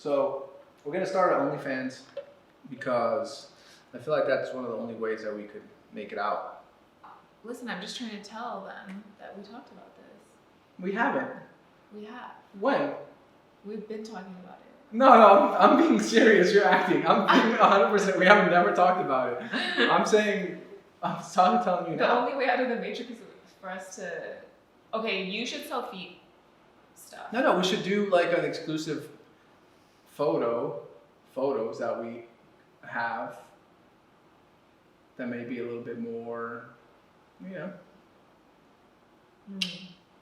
So we're gonna start at OnlyFans because I feel like that's one of the only ways that we could make it out. Listen, I'm just trying to tell them that we talked about this. We haven't. We have. When? We've been talking about it. No, I'm being serious. You're acting. I'm being 100%. We haven't never talked about it. I'm telling you The now. only way out of the matrix is for us to. Okay, you should sell feet stuff. No, we should do like an exclusive photos that we have that may be a little bit more,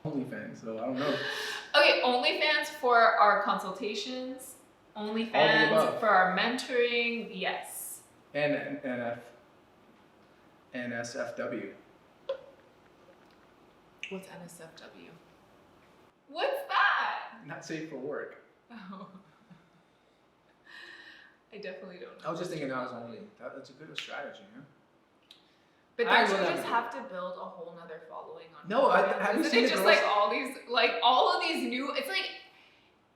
OnlyFans. So I don't know. Okay, OnlyFans for our consultations, OnlyFans for our mentoring, yes. And NSFW. What's NSFW? What's that? Not safe for work. Oh. I definitely don't know. I was just thinking that was only that's a good strategy, yeah. But don't you just have to build a whole nother following on? No, have you seen it just like all of these new? It's like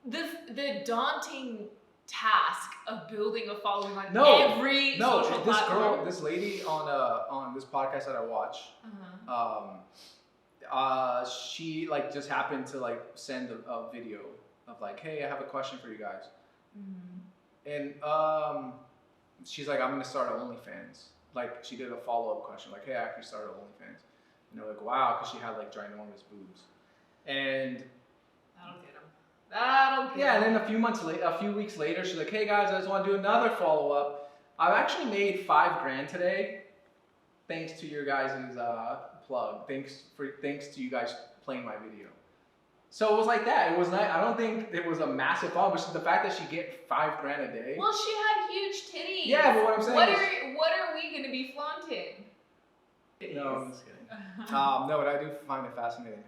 the daunting task of building a following on every social platform. This lady on this podcast that I watch, she like just happened to like send a video of like, hey, I have a question for you guys, and she's like, I'm gonna start an OnlyFans. Like she did a follow-up question, like, hey, I actually started OnlyFans. And they're like, wow, because she had like ginormous boobs. And that'll get them. And then a few weeks later, she's like, hey guys, I just want to do another follow-up. I've actually made $5,000 today, thanks to your guys' plug. Thanks to you guys playing my video. So it was like that. It was not. I don't think it was a massive follow, but the fact that she get $5,000 a day. Well, she had huge titties. Yeah, but what I'm saying what are we gonna be flaunting? No, I'm just kidding. No, but I do find it fascinating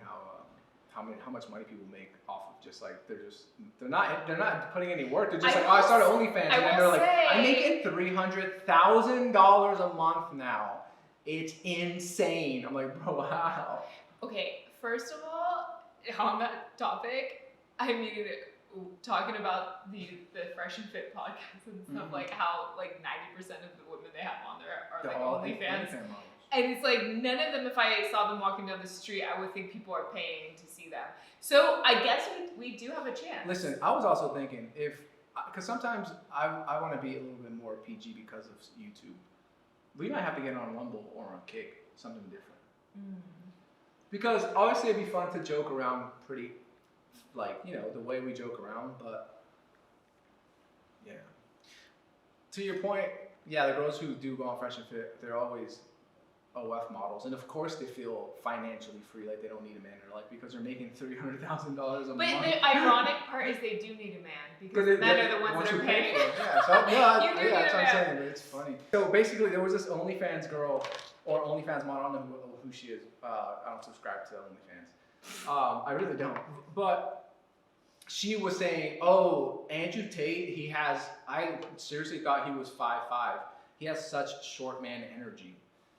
how much money people make off of just like they're not putting any work. They're just I started OnlyFans, and then they're like, I'm making $300,000 a month now. It's insane. I'm like, bro, wow. Okay, first of all, on that topic, I mean, talking about the Fresh and Fit podcast and stuff, like how like 90% of the women they have on there are like OnlyFans. And it's like none of them, if I saw them walking down the street, I would think people are paying to see them. So I guess we do have a chance. Listen, I was also thinking because sometimes I want to be a little bit more PG because of YouTube. We might have to get on Rumble or on Kick, something different. Because obviously it'd be fun to joke around pretty, like, the way we joke around, but yeah. To your point, yeah, the girls who do go on Fresh and Fit, they're always OF models, and of course they feel financially free, like they don't need a man, or like because they're making $300,000 a month. But the ironic part is they do need a man because men are the ones that are paying. Yeah, so that's what I'm saying. But it's funny. So basically, there was this OnlyFans girl or OnlyFans model. I don't know who she is. I don't subscribe to OnlyFans. I really don't. But she was saying, "Oh, Andrew Tate, I seriously thought he was 5'5". He has such short man energy."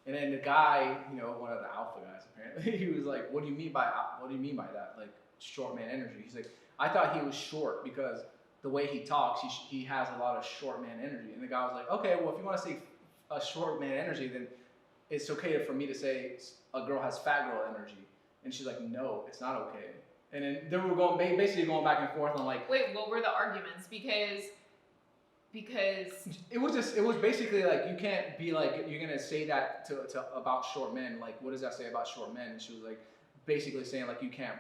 And then the guy, one of the alpha guys apparently, he was like, what do you mean by that? Like short man energy. He's like, I thought he was short because the way he talks, he has a lot of short man energy. And the guy was like, okay, well, if you want to say a short man energy, then it's okay for me to say a girl has fat girl energy. And she's like, no, it's not okay. And then they were basically going back and forth on like. Wait, what were the arguments? Because it was basically like, you can't be like, you're gonna say that to about short men, like what does that say about short men? And she was like basically saying like you can't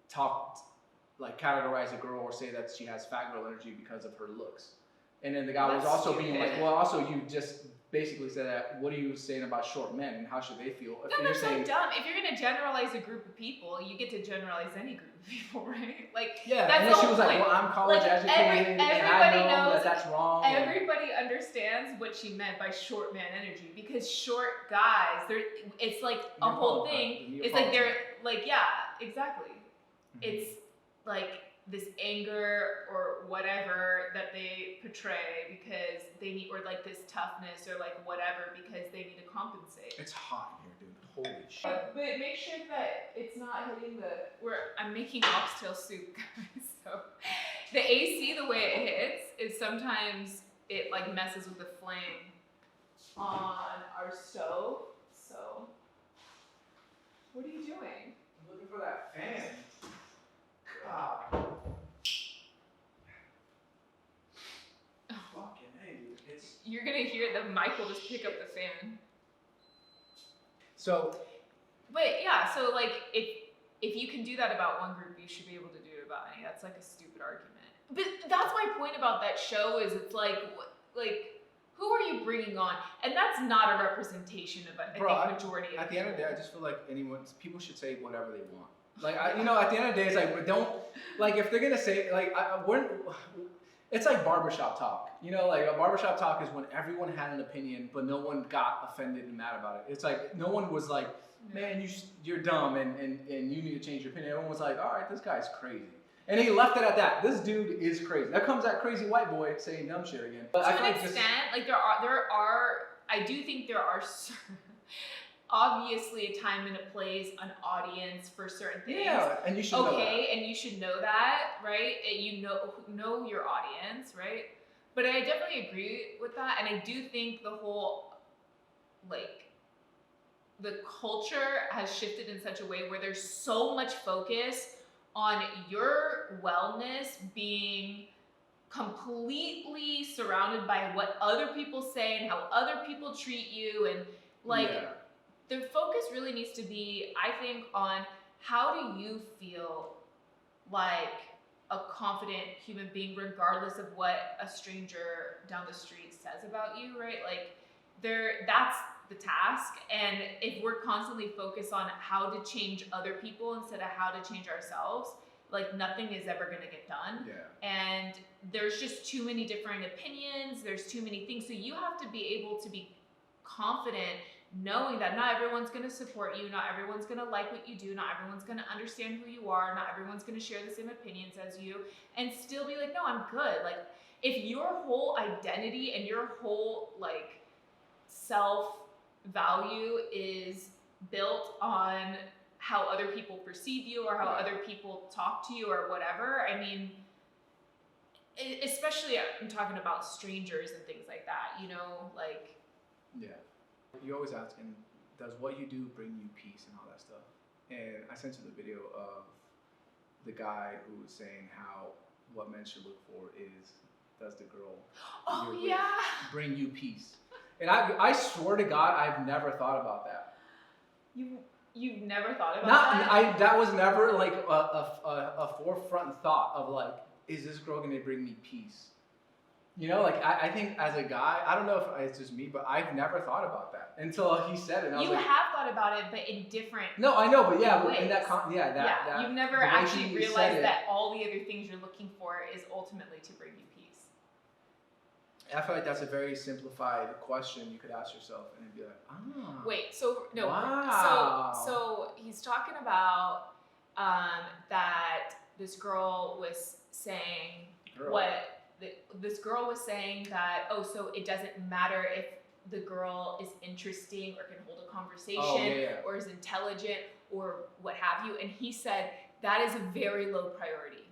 categorize a girl or say that she has fat girl energy because of her looks. And then the guy was also being like, well, also you just basically said that, what are you saying about short men and how should they feel? No, that's so dumb. If you're gonna generalize a group of people, you get to generalize any group of people, right? Like, yeah. That's and then she was point. like, well, I'm college educated, and I know that's wrong. Everybody understands what she meant by short man energy because short guys, it's like a whole thing. It's like they're like, yeah, exactly. It's like this anger or whatever that they portray because they need, or like this toughness or like whatever because they need to compensate. It's hot in here, dude. Holy shit. But make sure that it's not hitting I'm making oxtail soup, guys. So the AC, the way it hits, is sometimes it like messes with the flame on our stove. So what are you doing? I'm looking for that fan. God. Fucking hey, dude. It's You're gonna hear that Mike will just pick up the fan. so. But yeah, so like if you can do that about one group, you should be able to do it about any. That's like a stupid argument. But that's my point about that show is it's like who are you bringing on? And that's not a representation of I think majority of At the end of the people. day, I just feel like people should say whatever they want. Like at the end of the day, it's like don't like if they're gonna say like it's like barbershop talk. Like a barbershop talk is when everyone had an opinion, but no one got offended and mad about it. It's like no one was like, man, you're dumb and you need to change your opinion. Everyone was like, all right, this guy's crazy. And he left it at that. This dude is crazy. There comes that crazy white boy saying dumb shit again. But To I an feel like extent, like there are I do think there are obviously a time and a place, an audience for certain things. Yeah, and you should know that. Okay, and you should know that, right? And you know your audience, right? But I definitely agree with that, and I do think the whole like the culture has shifted in such a way where there's so much focus on your wellness being completely surrounded by what other people say and how other people treat you, and like the focus really needs to be, I think, on how do you feel like a confident human being regardless of what a stranger down the street says about you, right? Like that's the task. And if we're constantly focused on how to change other people instead of how to change ourselves, like nothing is ever going to get done. Yeah. And there's just too many different opinions, there's too many things, so you have to be able to be confident knowing that not everyone's going to support you, not everyone's going to like what you do, not everyone's going to understand who you are, not everyone's going to share the same opinions as you, and still be like, no, I'm good. Like if your whole identity and your whole like self value is built on how other people perceive you or how other people talk to you or whatever, I mean, especially I'm talking about strangers and things like that, like. Yeah. You always ask, and does what you do bring you peace and all that stuff? And I sent you the video of the guy who was saying how what men should look for is, does the girl bring you peace? And I swear to God, I've never thought about that. You've never thought about that? That was never like a forefront thought of like, is this girl gonna bring me peace? Like I think as a guy, I don't know if it's just me, but I've never thought about that until he said it. And I was you like, have thought about it, but in different. No, I know, but yeah, ways. in that that you've never the way actually he realized said it, that all the other things you're looking for is ultimately to bring you peace. I feel like that's a very simplified question you could ask yourself, and it'd be like, ah. Wait, so no, Wow. so he's talking about that this girl was saying this girl was saying that, so it doesn't matter if the girl is interesting or can hold a conversation or is intelligent or what have you, and he said that is a very low priority.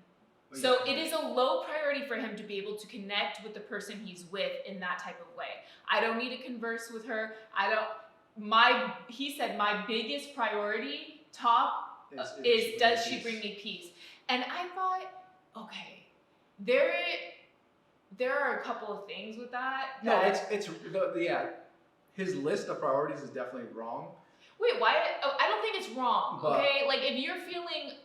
So it is a low priority for him to be able to connect with the person he's with in that type of way. I don't need to converse with her. He said my biggest priority is does she bring me peace? And I thought, okay, there are a couple of things with that. No, his list of priorities is definitely wrong. Wait, why? I don't think it's wrong. Okay, like if you're feeling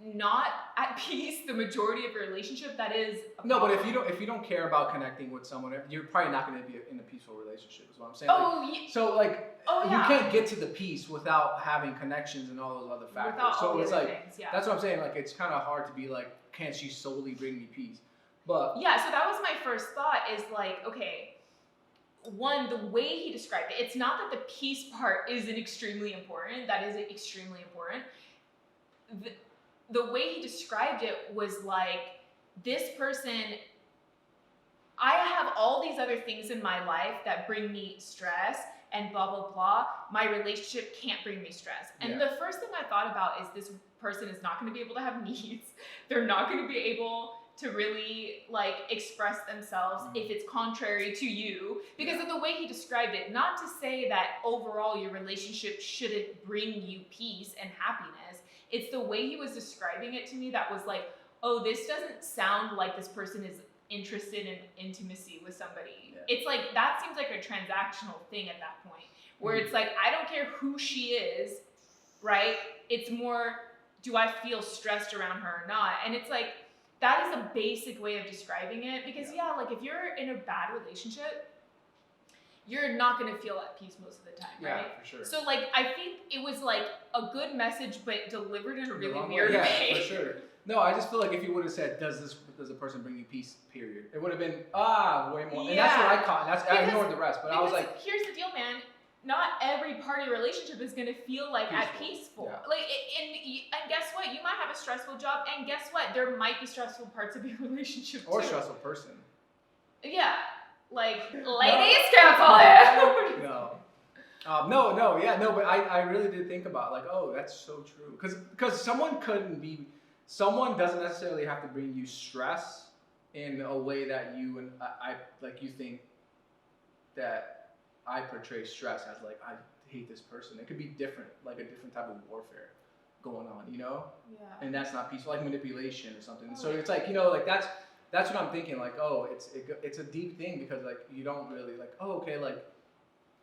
not at peace the majority of your relationship, that is a problem. But if you don't care about connecting with someone, you're probably not going to be in a peaceful relationship, is what I'm saying. You can't get to the peace without having connections and all those other factors. Without so all it's the other like things, yeah. That's what I'm saying. Like it's kind of hard to be like, can she solely bring me peace? But yeah, so that was my first thought. Is like, okay, one, the way he described it, it's not that the peace part isn't extremely important. That is extremely important. The way he described it was like, this person I have all these other things in my life that bring me stress and blah, blah, blah. My relationship can't bring me stress. And the first thing I thought about is this person is not going to be able to have needs. They're not going to be able to really like express themselves if it's contrary to you, because of the way he described it. Not to say that overall your relationship shouldn't bring you peace and happiness. It's the way he was describing it to me that was like, oh, this doesn't sound like this person is interested in intimacy with somebody. It's like, that seems like a transactional thing at that point, where it's like, I don't care who she is, right? It's more, do I feel stressed around her or not? And it's like, that is a basic way of describing it, because like if you're in a bad relationship, you're not going to feel at peace most of the time, right? Yeah, for sure. So like, I think it was like a good message, but delivered in a really weird way. way. Yeah, for sure. No, I just feel like if you would have said, does a person bring you peace, period, it would have been, way more. And that's what I caught. I ignored the rest, but I was like, here's the deal, man. Not every party relationship is going to feel like peaceful. Like, and guess what? You might have a stressful job, and guess what? There might be stressful parts of your relationship too. Or a stressful person. Yeah. Like, ladies, cancel it. No, but I really did think about like, oh, that's so true. Because someone doesn't necessarily have to bring you stress in a way that you and I like you think that I portray stress as like, I hate this person. It could be different, like a different type of warfare going on, you know? Yeah. And that's not peaceful, like manipulation or something. So it's like, like that's what I'm thinking. Like, oh, it's a deep thing, because like you don't really like, oh, okay, like,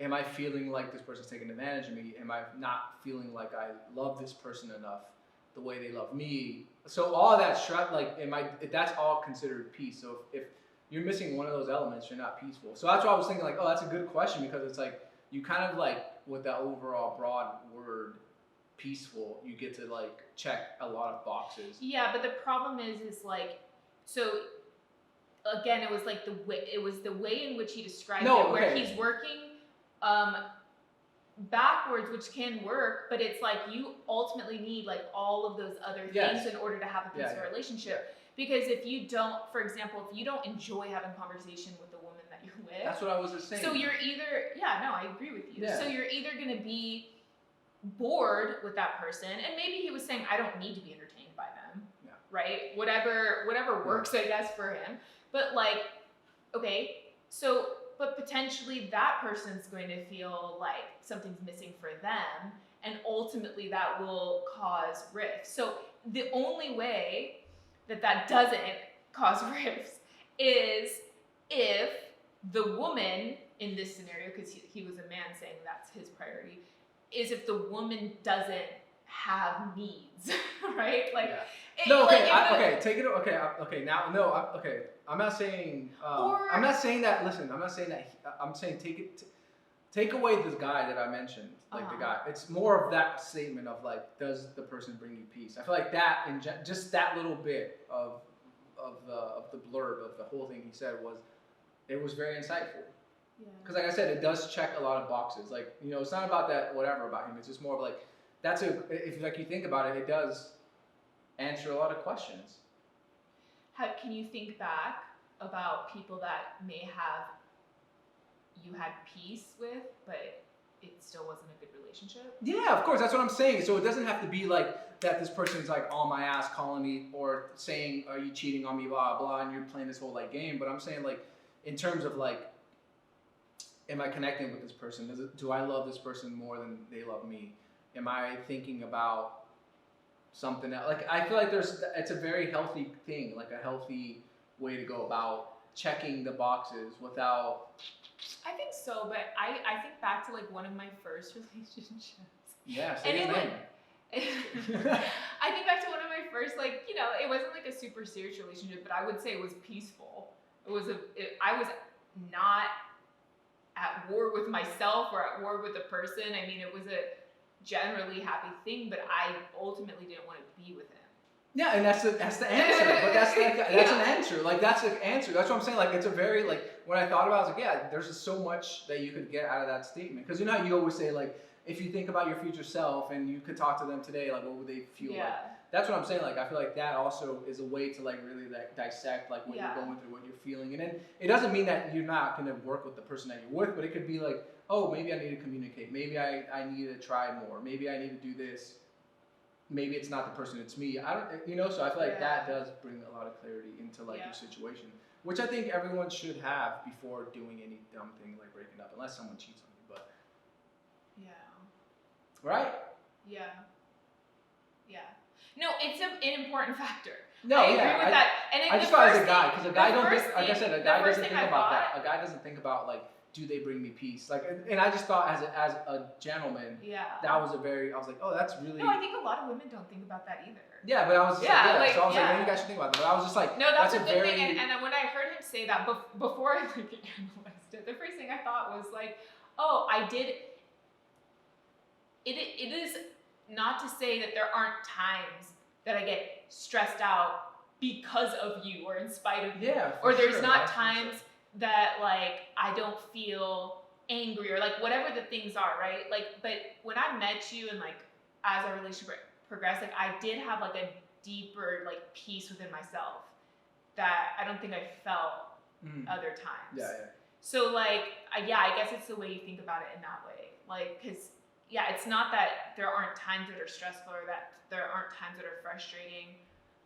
am I feeling like this person's taking advantage of me? Am I not feeling like I love this person enough the way they love me? So all of that stress, like, that's all considered peace. So if you're missing one of those elements, you're not peaceful. So that's why I was thinking like, oh, that's a good question, because it's like, you kind of like, with that overall broad word, peaceful, you get to like check a lot of boxes. Yeah, but the problem is like, so again, it was like the way in which he described where he's working backwards, which can work, but it's like you ultimately need like all of those other things in order to have a peaceful relationship. Because if you don't, for example, if you don't enjoy having conversation with the woman that you're with, that's what I was just saying. So you're either, I agree with you. Yeah. So you're either going to be bored with that person, and maybe he was saying, I don't need to be entertained by them, right? Whatever works, I guess, for him. But like, okay, so, but potentially that person's going to feel like something's missing for them, and ultimately that will cause rifts. So the only way that doesn't cause rifts is if the woman in this scenario, because he was a man saying that's his priority, is if the woman doesn't have needs, right? Like, I'm not saying. I'm not saying that. Listen, I'm not saying that. I'm saying take away this guy that I mentioned, like the guy. It's more of that statement of like, does the person bring you peace? I feel like that, just that little bit of the blurb of the whole thing he said was very insightful. Because like I said, it does check a lot of boxes. Like, it's not about that whatever about him. It's just more of like, if like you think about it, it does answer a lot of questions. Can you think back about people that you had peace with, but it still wasn't a good relationship? Yeah, of course. That's what I'm saying. So it doesn't have to be like that this person's like on my ass calling me or saying, are you cheating on me, blah, blah, and you're playing this whole like game. But I'm saying like, in terms of like, am I connecting with this person? Do I love this person more than they love me? Am I thinking about something else? Like, I feel like it's a very healthy thing, like a healthy way to go about checking the boxes without. I think so, but I think back to like one of my first relationships. Yeah, say his name. I think back to one of my first, like, it wasn't like a super serious relationship, but I would say it was peaceful. I was not at war with myself or at war with the person. I mean, it was a generally happy thing, but I ultimately didn't want to be with him. Yeah, and that's the answer. But that's an answer. Like, that's the answer. That's what I'm saying. Like, it's a very, like, when I thought about it, I was like, yeah, there's just so much that you could get out of that statement. Because how you always say, like, if you think about your future self and you could talk to them today, like, what would they feel like? that's what I'm saying. Like I feel like that also is a way to like really like dissect like what Yeah. you're going through, what you're feeling, and then it doesn't mean that you're not gonna work with the person that you're with, but it could be like, oh, maybe I need to communicate, maybe I need to try more, maybe I need to do this, maybe it's not the person, it's me. I don't, you know. So I feel like Yeah. that does bring a lot of clarity into like Yeah. your situation, which I think everyone should have before doing any dumb thing like breaking up, unless someone cheats on you. But Yeah. right? Yeah. Yeah. No, it's an important factor. No, I agree yeah. with that. And I the just thought as first a guy, thing- because a the guy don't first think, like I thing- said, a the guy first doesn't thing think I about thought- that. A guy doesn't think about like, do they bring me peace? Like, and I just thought as a gentleman, Yeah. that was a very, I was like, oh, that's really. No, I think a lot of women don't think about that either. Yeah, but I was just Yeah, like, like, so I was like, yeah. maybe you guys should think about that. But I was just like, No, that's a a good very, thing. And when I heard him say that before I like analyzed it, the first thing I thought was like, oh, I did. It is not to say that there aren't times that I get stressed out because of you or in spite of you. yeah, Or for there's sure, not that's for times sure. that like I don't feel angry or like whatever the things are, right? Like, but when I met you and like as our relationship progressed, like I did have like a deeper like peace within myself that I don't think I felt Mm. other times. Yeah, yeah. So like, yeah, I guess it's the way you think about it in that way. Like, cause yeah, it's not that there aren't times that are stressful or that there aren't times that are frustrating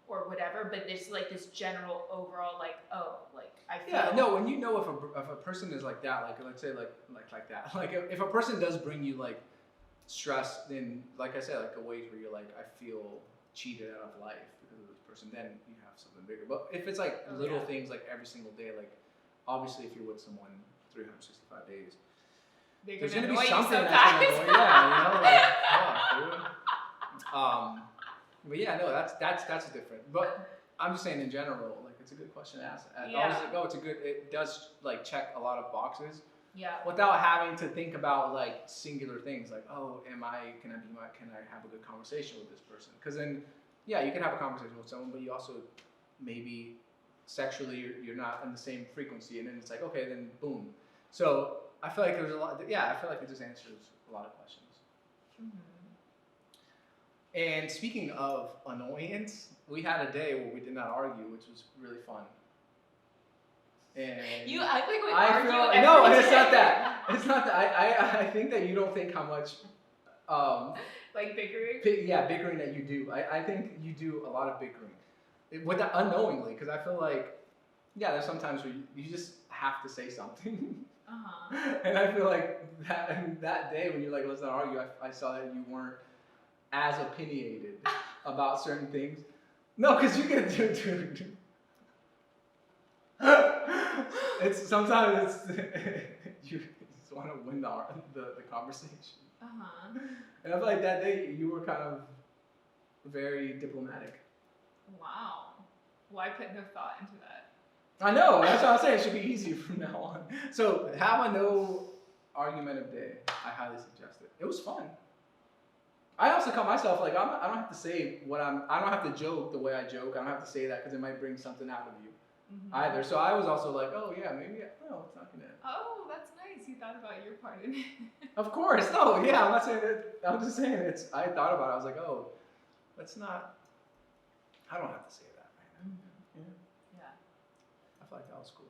or whatever, but it's like this general overall like, oh, like I feel. Yeah, no, when you know if a person is like that, like let's say like that, like if a person does bring you like stress, then like I said, like a way where you're like, I feel cheated out of life because of this person, then you have something bigger. But if it's like Oh, little yeah. things like every single day, like obviously if you're with someone 365 days, They're there's gonna gonna be annoy you something that's sometimes. gonna annoy, yeah, you know, like, fuck, dude. But yeah, no, that's different. But I'm just saying in general, like it's a good question to ask. I Yeah. was like, oh, it's a good. It does like check a lot of boxes Yeah. without having to think about like singular things like, oh, can I have a good conversation with this person? Because then, yeah, you can have a conversation with someone, but you also maybe sexually you're not in the same frequency, and then it's like, okay, then boom. So I feel like there's a lot. Yeah, I feel like it just answers a lot of questions. Mm-hmm. And speaking of annoyance, we had a day where we did not argue, which was really fun. And You act like we I argue feel every no, it's not day. that. It's not that. I think that you don't think how much, Like bickering. bickering that you do. I think you do a lot of bickering, with that unknowingly, because I feel like, yeah, there's sometimes where you just have to say something. Uh-huh. And I feel like that day when you're like, let's not argue, I saw that you weren't as opinionated about certain things. No, because you can do. It's sometimes you just want to win the conversation. Uh-huh. And I feel like that day you were kind of very diplomatic. Wow. Well, I put no thought into that. I know, that's what I'm saying. It should be easy from now on. So have a no argumentative day. I highly suggest it. It was fun. I also caught myself like I don't have to say I don't have to joke the way I joke. I don't have to say that because it might bring something out of you Mhm. either. So I was also like, oh yeah, maybe no, it's not gonna. Oh, that's nice. You thought about your part in it. Of course, no, yeah. I'm not saying that. I'm just saying it's. I thought about it. I was like, oh, let's not. I don't have to say that right now. Yeah. Yeah. I feel like that was cool.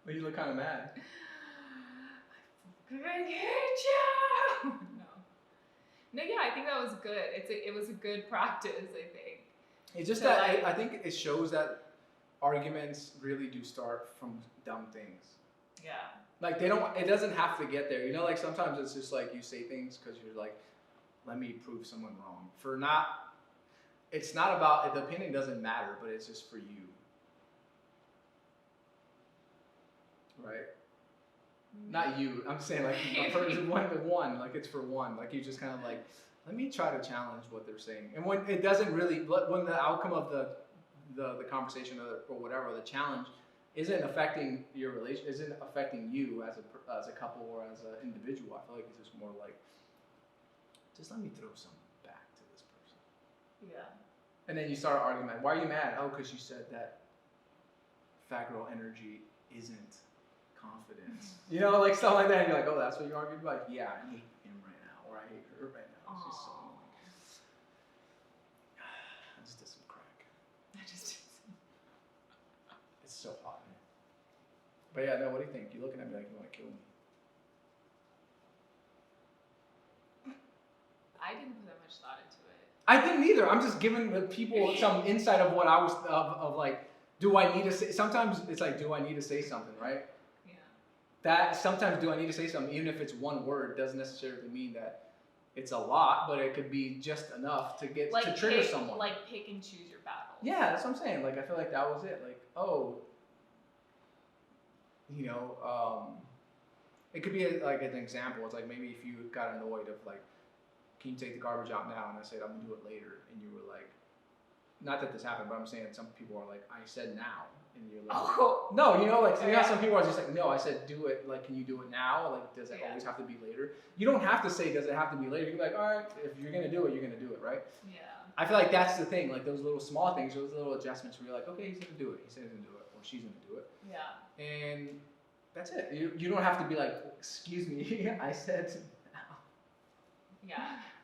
But you look kind of mad. Good job. No, yeah, I think that was good. It was a good practice, I think. It's just So, that like- I think it shows that arguments really do start from dumb things. Yeah. Like they don't. It doesn't have to get there. You know, like sometimes it's just like you say things because you're like, let me prove someone wrong. It's not about the opinion doesn't matter, but it's just for you. Right? Not you. I'm saying like a person one to one. Like it's for one. Like you just kind of like, let me try to challenge what they're saying. And when it doesn't really, when the outcome of the conversation or whatever, the challenge isn't affecting your relation, isn't affecting you as a couple or as an individual. I feel like it's just more like, just let me throw some back to this person. Yeah. And then you start arguing, like, why are you mad? Oh, because you said that fat girl energy isn't confidence. You know, like stuff like that. And you're like, oh, that's what you argued about? Like, yeah, I hate him right now, or I hate her right She's so Aw. annoying. I just did some crack. I just. It's so hot in here. But yeah, no, what do you think? You're looking at me like you want to kill me. I didn't put that much thought into it. I didn't either. I'm just giving the people some insight of what I was, of like, do I need to say, sometimes it's like, do I need to say something, right? Yeah. That, sometimes do I need to say something, even if it's one word, doesn't necessarily mean that it's a lot, but it could be just enough to get, to trigger someone. Like pick and choose your battles. Yeah, that's what I'm saying. Like, I feel like that was it. Like, oh, you know, it could be like an example. It's like maybe if you got annoyed of like, can you take the garbage out now? And I said, I'm gonna do it later. And you were like, not that this happened, but I'm saying some people are like, I said now. And you're like, Oh. no, you know, like, you know, Yeah. some people are just like, no, I said do it. Like, can you do it now? Like, does it Yeah. always have to be later? You don't have to say, does it have to be later? You can be like, all right, if you're gonna do it, you're gonna do it, right? Yeah. I feel like that's the thing, like those little small things, those little adjustments where you're like, okay, he's gonna do it. He said he's gonna do it, or she's gonna do it. Yeah. And that's it. You don't have to be like, excuse me, I said now. Yeah.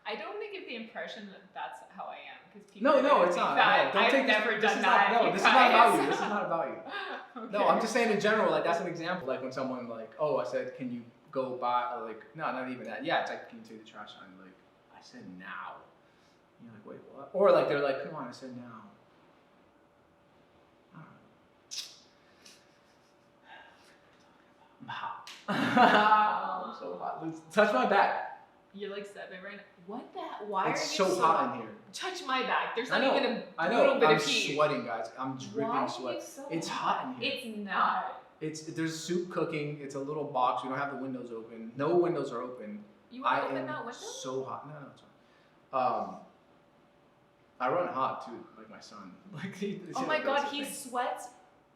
I don't want to give the impression that that's how I am, because people. No, are gonna it's think not. that No, don't I've take this. never This done is that. not. No, you this is not about you. guys. This is not about you. Okay. No, I'm just saying in general. Like that's an example. Like when someone like, oh, I said, can you go buy? Like, no, not even that. Yeah, it's like, can you take the trash out? And like, I said now. And you're like, wait, what? Or like they're like, come on, I said now. I don't know. I'm hot. I'm so hot. Touch my back. You're like 7 right now. What the? Why It's are you so hot in here. Touch my back. There's I not know. even I a know. little bit I'm of heat. sweating, guys. I'm dripping Why sweat. are you so It's hot in here. It's not. There's soup cooking. It's a little box. We don't have the windows open. No windows are open. You want to I open am that window? so hot. No, it's fine. I run hot too, like my son. Like Oh my god, that's the he thing. sweats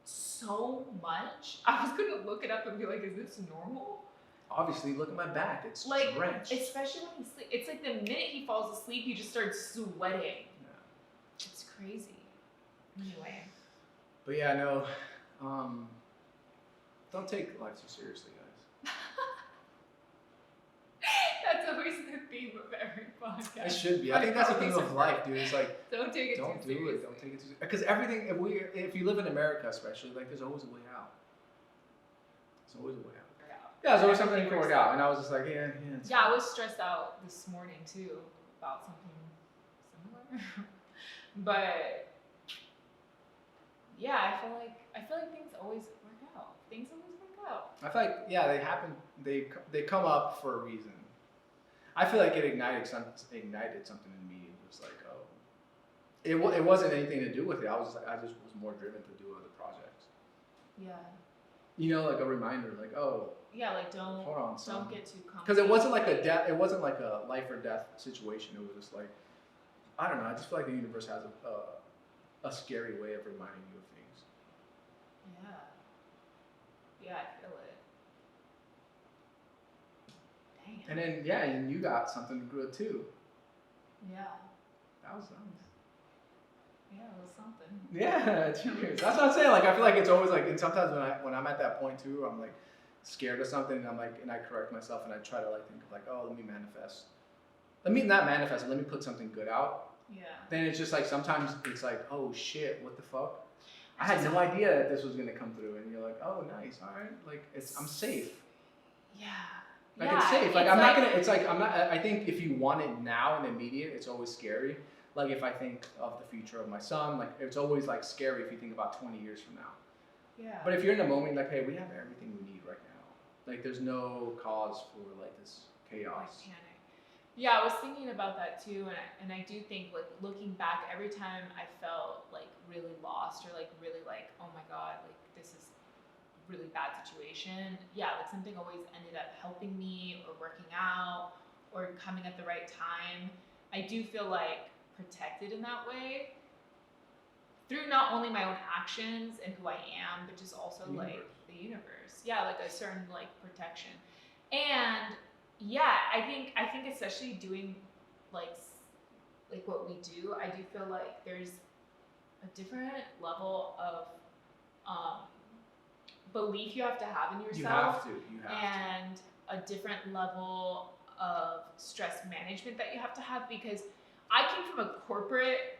so much. I was gonna look it up and be like, is this normal? Obviously, look at my back. It's Like, drenched. especially when he sleeps. It's like the minute he falls asleep, he just starts sweating. Yeah. It's crazy. Anyway. But yeah, no. Don't take life too seriously, guys. That's always the theme of every podcast. It should be. I think that's the theme of life, dude. It's like, Don't take it don't too do seriously. it. Don't take it too seriously. Because everything, if you live in America, especially, like, there's always a way out. There's always a way out. Yeah, there's always something you can work out. And I was just like, yeah. It's Yeah, I fine. was stressed out this morning too about something similar. But yeah, I feel like things always work out. Things always work out. I feel like, yeah, they happen. They come up for a reason. I feel like it ignited something in me. It was like, oh, it wasn't anything to do with it. I just was more driven to do other projects. Yeah. You know, like a reminder, like, oh, Yeah, like don't hold on, son. don't get too comfortable. Because it wasn't like a death. It wasn't like a life or death situation. It was just like, I don't know. I just feel like the universe has a scary way of reminding you of things. Yeah. Yeah, I feel it. Dang. And then yeah, and you got something good too. Yeah. That was nice. Yeah, it was something. Yeah, cheers. That's what I'm saying. Like I feel like it's always like, and sometimes when I'm at that point too, I'm like scared of something, and I'm like, and I correct myself, and I try to like think of like, oh, let me manifest. Let me not manifest. Let me put something good out. Yeah. Then it's just like sometimes it's like, oh shit, what the fuck? I had no idea that this was gonna come through, and you're like, oh nice, all right, like I'm safe. Yeah. Like yeah, it's safe. Like it's I'm not gonna. It's like I'm not. I think if you want it now and immediate, it's always scary. Like if I think of the future of my son, like it's always like scary if you think about 20 years from now. Yeah. But if you're in a moment like, hey, we have everything we need right now. Like there's no cause for like this like chaos. panic. Yeah, I was thinking about that too, and I do think like looking back, every time I felt like really lost or like really like, oh my god, like this is a really bad situation. Yeah, like something always ended up helping me or working out or coming at the right time. I do feel like protected in that way through not only my own actions and who I am, but just also The like universe. the universe. Yeah, like a certain like protection. And yeah, I think especially doing like what we do, I do feel like there's a different level of belief you have to have in yourself. You have to. And a different level of stress management that you have to have, because I came from a corporate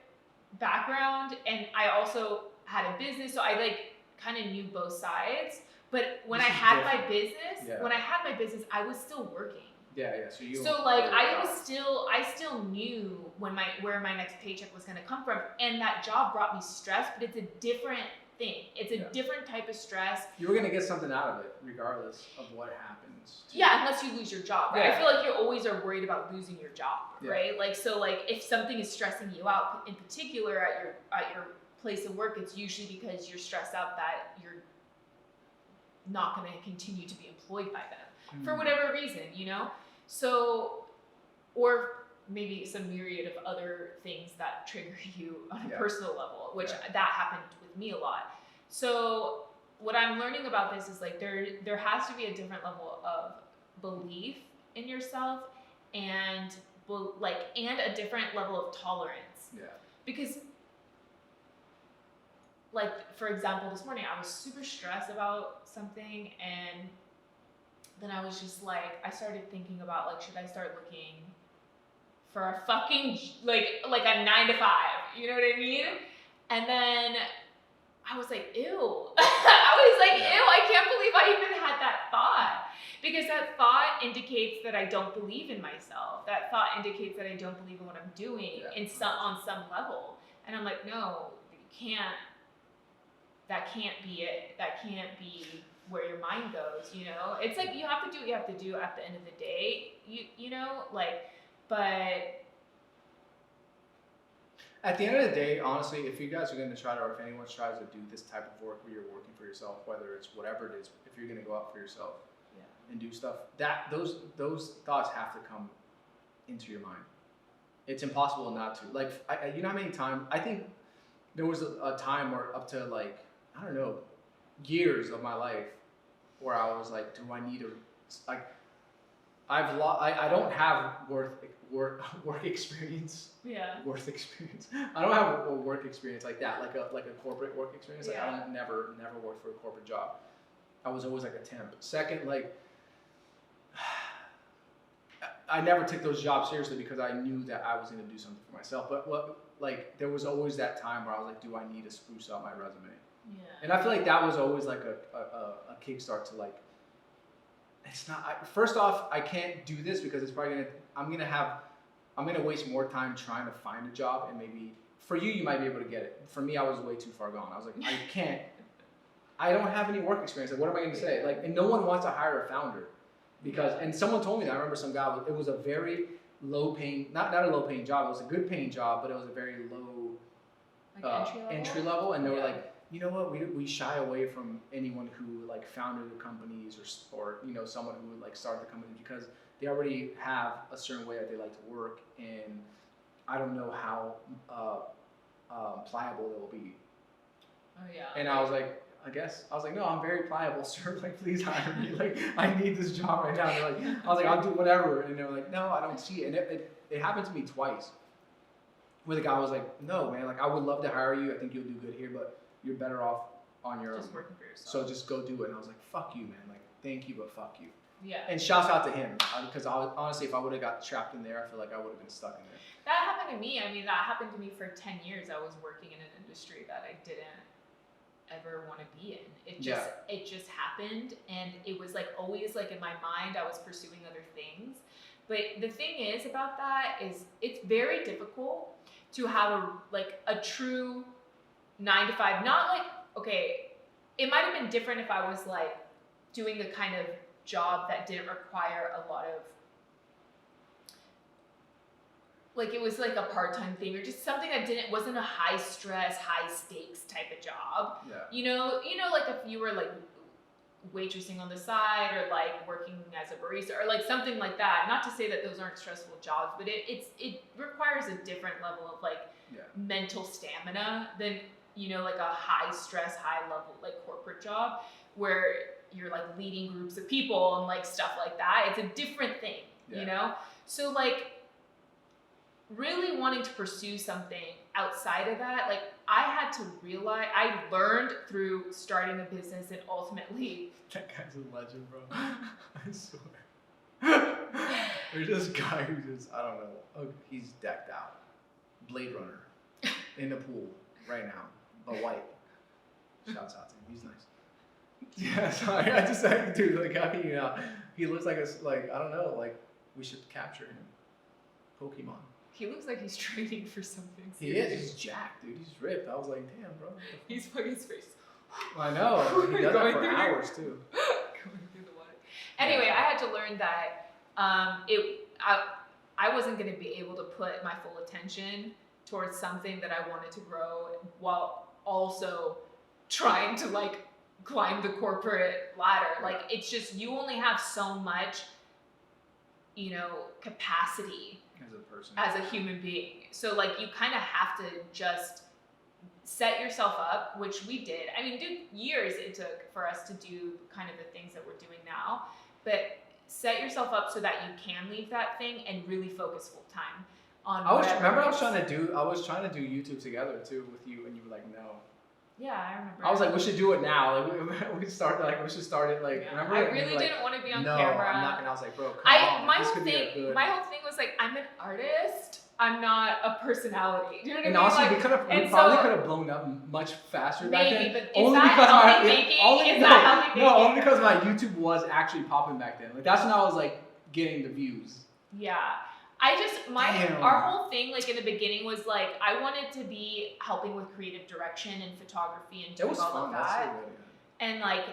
background and I also had a business, so I like kind of knew both sides. But when I This is had different. my business, Yeah. I was still working. Yeah, yeah. So you. So like I still knew where my next paycheck was gonna come from, and that job brought me stress, but it's a different thing. It's a Yeah. different type of stress. You were gonna get something out of it, regardless of what happens. to Yeah, you. unless you lose your job, right? I Yeah. feel like you always are worried about losing your job, Yeah. right? Like so, like if something is stressing you out, in particular at your place of work, it's usually because you're stressed out that you're not going to continue to be employed by them for whatever reason, you know. So, or maybe some myriad of other things that trigger you on a Yeah. personal level, which Yeah. that happened with me a lot. So what I'm learning about this is like there has to be a different level of belief in yourself and and a different level of tolerance, Yeah. because like for example, this morning I was super stressed about something, and then I was just like, I started thinking about like, should I start looking for a fucking like a 9 to 5, you know what I mean? And then I was like, ew. I was like, Yeah. ew, I can't believe I even had that thought. Because that thought indicates that I don't believe in myself. That thought indicates that I don't believe in what I'm doing on some level. And I'm like, no, you can't. That can't be it. That can't be where your mind goes, you know? It's like you have to do what you have to do at the end of the day, you know? Like, but At the end of the day, honestly, if you guys are going to try to, or if anyone tries to do this type of work where you're working for yourself, whether it's whatever it is, if you're going to go out for yourself and do stuff, that those thoughts have to come into your mind. It's impossible not to. Like, you know how many times, I think there was a time where up to like, I don't know, years of my life where I was like, do I need a, like, I don't have work experience. yeah. Worth experience. I don't have a work experience like that, like a corporate work experience. Like Yeah. I don't never worked for a corporate job. I was always like a temp. Second, like I never took those jobs seriously because I knew that I was going to do something for myself. But like there was always that time where I was like, do I need to spruce up my resume? Yeah. And I feel like that was always like a kickstart to like. It's not. First off, I can't do this because it's probably I'm gonna waste more time trying to find a job, and maybe for you might be able to get it. For me, I was way too far gone. I was like, I can't. I don't have any work experience. Like, what am I going to say? Like, and no one wants to hire a founder because. And someone told me that. I remember some guy. It was a very low paying, not a low paying job. It was a good paying job, but it was a very low Like entry level. And they were Yeah. like, you know what? We shy away from anyone who like founded companies or you know someone who like started the company because they already have a certain way that they like to work, and I don't know how pliable they will be. Oh yeah. And I was like, no, I'm very pliable, sir. Like, please hire me. Like, I need this job right now. And they're like, I was like, I'll do whatever. And they were like, no, I don't see it. And it happened to me twice. Where the guy was like, no, man. Like, I would love to hire you. I think you'll do good here, but you're better off on your Just own. working for yourself. So just go do it. And I was like, fuck you, man. Like, thank you, but fuck you. Yeah. And shouts out to him because honestly, if I would have got trapped in there, I feel like I would have been stuck in there. That happened to me. I mean, that happened to me for 10 years. I was working in an industry that I didn't ever want to be in. It just happened, and it was like always like in my mind I was pursuing other things. But the thing is about that is it's very difficult to have a true 9 to 5. Not like, okay, it might have been different if I was like doing the kind of job that didn't require a lot of, like it was like a part-time thing or just something that wasn't a high stress, high stakes type of job. Yeah. You know, like if you were like waitressing on the side or like working as a barista or like something like that. Not to say that those aren't stressful jobs, but it requires a different level of like mental stamina than, you know, like a high stress, high level like corporate job where you're like leading groups of people and like stuff like that. It's a different thing, you know? So like really wanting to pursue something outside of that, like I had to realize, I learned through starting a business and ultimately. That guy's a legend, bro. I swear. There's this guy who just, I don't know, he's decked out. Blade Runner in the pool right now. The white. Shouts out to him. He's nice. Yeah, sorry. I just like, dude, like, how can you not? He looks like I don't know, like, we should capture him. Pokemon. He looks like he's training for something. He is. He's jacked, dude. He's ripped. I was like, damn, bro. He's fucking his face. I know. He does that Going for through hours, too. Going through the water. Anyway, I had to learn that I wasn't going to be able to put my full attention towards something that I wanted to grow while also trying to like climb the corporate ladder. Like it's just, you only have so much, you know, capacity As a person. as a human being. So like you kind of have to just set yourself up, which we did. I mean, years it took for us to do kind of the things that we're doing now, but set yourself up so that you can leave that thing and really focus full time on. I was whatever trying to do YouTube together too with you, and you were like, no. Yeah, I remember. I was like, we should do it now. Like we should start it. Like Yeah. remember? I And you really were like, didn't want to be on no, camera. I'm not gonna. I was like, bro, come on. My this whole could be a good. thing was like, I'm an artist. I'm not a personality. Do you know what And I mean? honestly, Like, we probably could have blown up much faster back maybe, then. but is Only that because healthy thinking? Is that healthy no, thinking? only because my YouTube was actually popping back then. Like that's when I was like getting the views. Yeah. Damn. Our whole thing, like in the beginning, was like I wanted to be helping with creative direction and photography and It doing was all fun. of That's that. really good. And like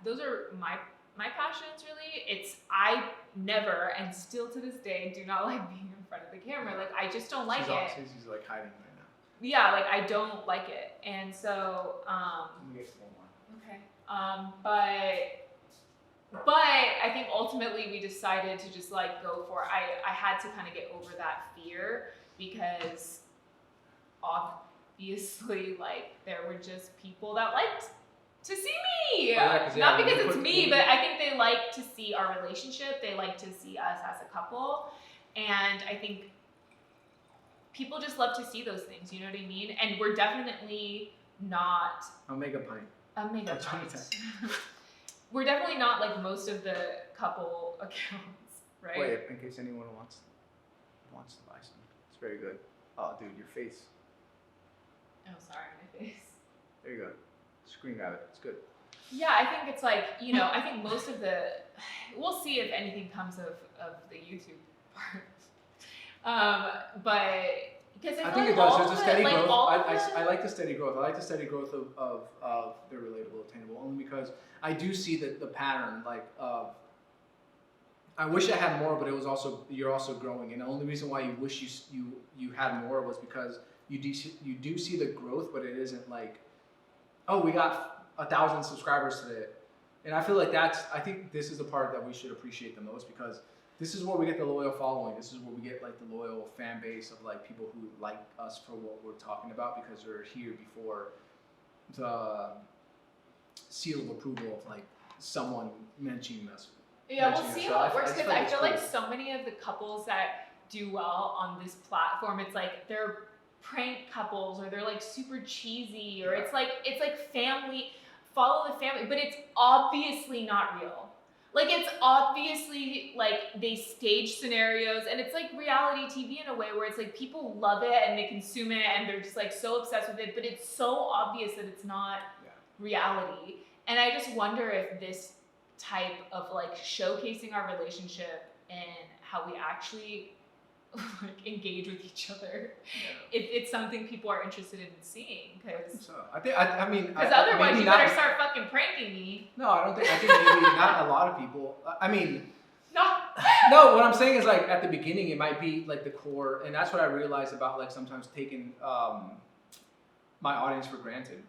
those are my passions really. I never and still to this day do not like being in front of the camera. Like I just don't like it. She's like hiding right now. Yeah, like I don't like it. And so Let me get one more. okay. But I think ultimately we decided to just like go for it. I had to kind of get over that fear because obviously like there were just people that liked to see me. Not because it's me, but I think they like to see our relationship. They like to see us as a couple. And I think people just love to see those things, you know what I mean? And we're definitely not I'll make a pint. a mega I'm trying to pint. We're definitely not like most of the couple accounts, right? Wait, in case anyone wants to buy some. It's very good. Oh, dude, your face. Oh, sorry, my face. There you go. Screen grab it. It's good. Yeah, I think it's like, you know, I think most of we'll see if anything comes of the YouTube part. But because I think it does. There's a steady growth. I like the steady growth. I like the steady growth of the relatable, attainable, only because I do see the pattern. Like, I wish I had more, but it was also you're also growing, and the only reason why you wish you had more was because you do see the growth, but it isn't like, oh, we got 1,000 subscribers today, and I feel like I think this is the part that we should appreciate the most because. This is where we get the loyal following. This is where we get like the loyal fan base of like people who like us for what we're talking about because they're here before the seal of approval of like someone mentioning us. Yeah, we'll see how it works because I feel like cool. so many of the couples that do well on this platform, it's like they're prank couples or they're like super cheesy or it's like family, follow the family, but it's obviously not real. Like it's obviously like they stage scenarios and it's like reality TV in a way where it's like people love it and they consume it and they're just like so obsessed with it, but it's so obvious that it's not reality. And I just wonder if this type of like showcasing our relationship and how we actually like engage with each other, if it's something people are interested in seeing, because I mean, otherwise you better start fucking pranking me. No, I don't think. I think maybe not a lot of people. I mean, No. no. What I'm saying is like at the beginning it might be like the core, and that's what I realized about like sometimes taking my audience for granted.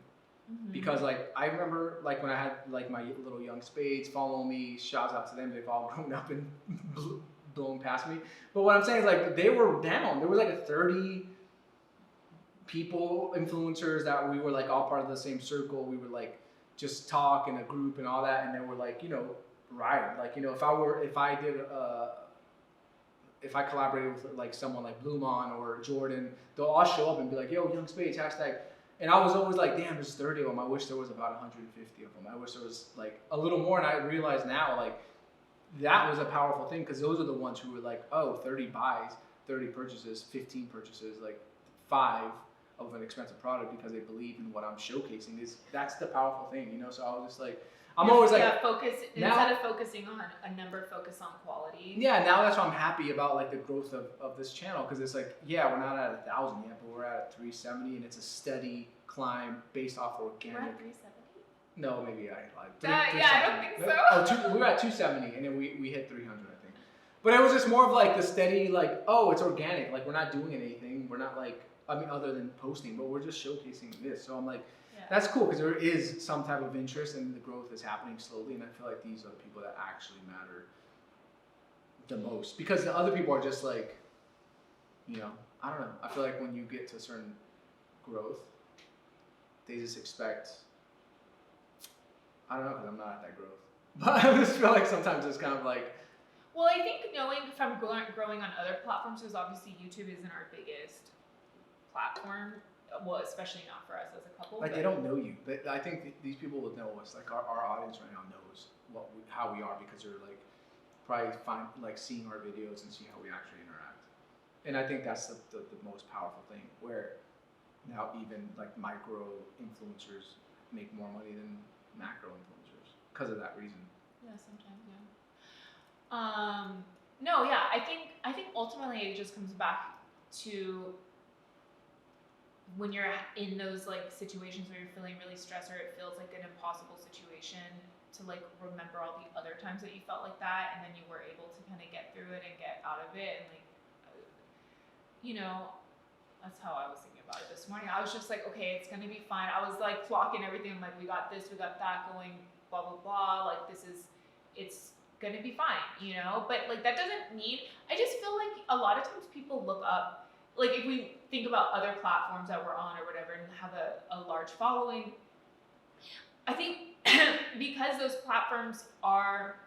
Mm-hmm. Because like I remember like when I had like my little young spades following me, shouts out to them. They've all grown up and blown past me. But what I'm saying is like they were down. There was like a 30 people, influencers that we were like all part of the same circle. We would like just talk in a group and all that, and they were like, you know, right. Like, you know, if I collaborated with like someone like Bluemon or Jordan, they'll all show up and be like, yo, Young Spades, hashtag. And I was always like, damn, there's 30 of them. I wish there was about 150 of them. I wish there was like a little more. And I realize now, like, that was a powerful thing because those are the ones who were like, oh, 30 buys, 30 purchases, 15 purchases, like 5 of an expensive product because they believe in what I'm showcasing. That's the powerful thing, you know? So I was just like, I'm always like, focus now, instead of focusing on a number, focus on quality. Yeah, now that's why I'm happy about like the growth of this channel because it's like, yeah, we're not at 1,000 yet, but we're at 370 and it's a steady climb based off organic. We're at 370? No, maybe I lied. Yeah, I don't think so. Oh, we were at 270 and then we hit 300, I think. But it was just more of like the steady, like, oh, it's organic. Like we're not doing anything. We're not like, I mean, other than posting, but we're just showcasing this. So I'm like, that's cool because there is some type of interest and the growth is happening slowly. And I feel like these are the people that actually matter the most because the other people are just like, you know, I don't know. I feel like when you get to a certain growth, they just expect, I don't know because I'm not at that growth. But I just feel like sometimes it's kind of like. Well, I think knowing from growing on other platforms, because obviously YouTube isn't our biggest platform. Well, especially not for us as a couple. Like they don't know you. I think these people will know us. Like our audience right now knows how we are because they're like probably seeing our videos and see how we actually interact. And I think that's the most powerful thing. Where now even like micro influencers make more money than macro influencers because of that reason. Yeah, sometimes, yeah. No, yeah. I think ultimately it just comes back to when you're in those like situations where you're feeling really stressed or it feels like an impossible situation to like remember all the other times that you felt like that and then you were able to kind of get through it and get out of it and like, you know, that's how I was thinking about it this morning. I was just like, okay, it's gonna be fine. I was like clocking everything. I'm like, we got this, we got that going, blah blah blah. Like it's gonna be fine, you know. But like that doesn't mean. I just feel like a lot of times people look up. Like if we think about other platforms that we're on or whatever and have a large following, I think because those platforms are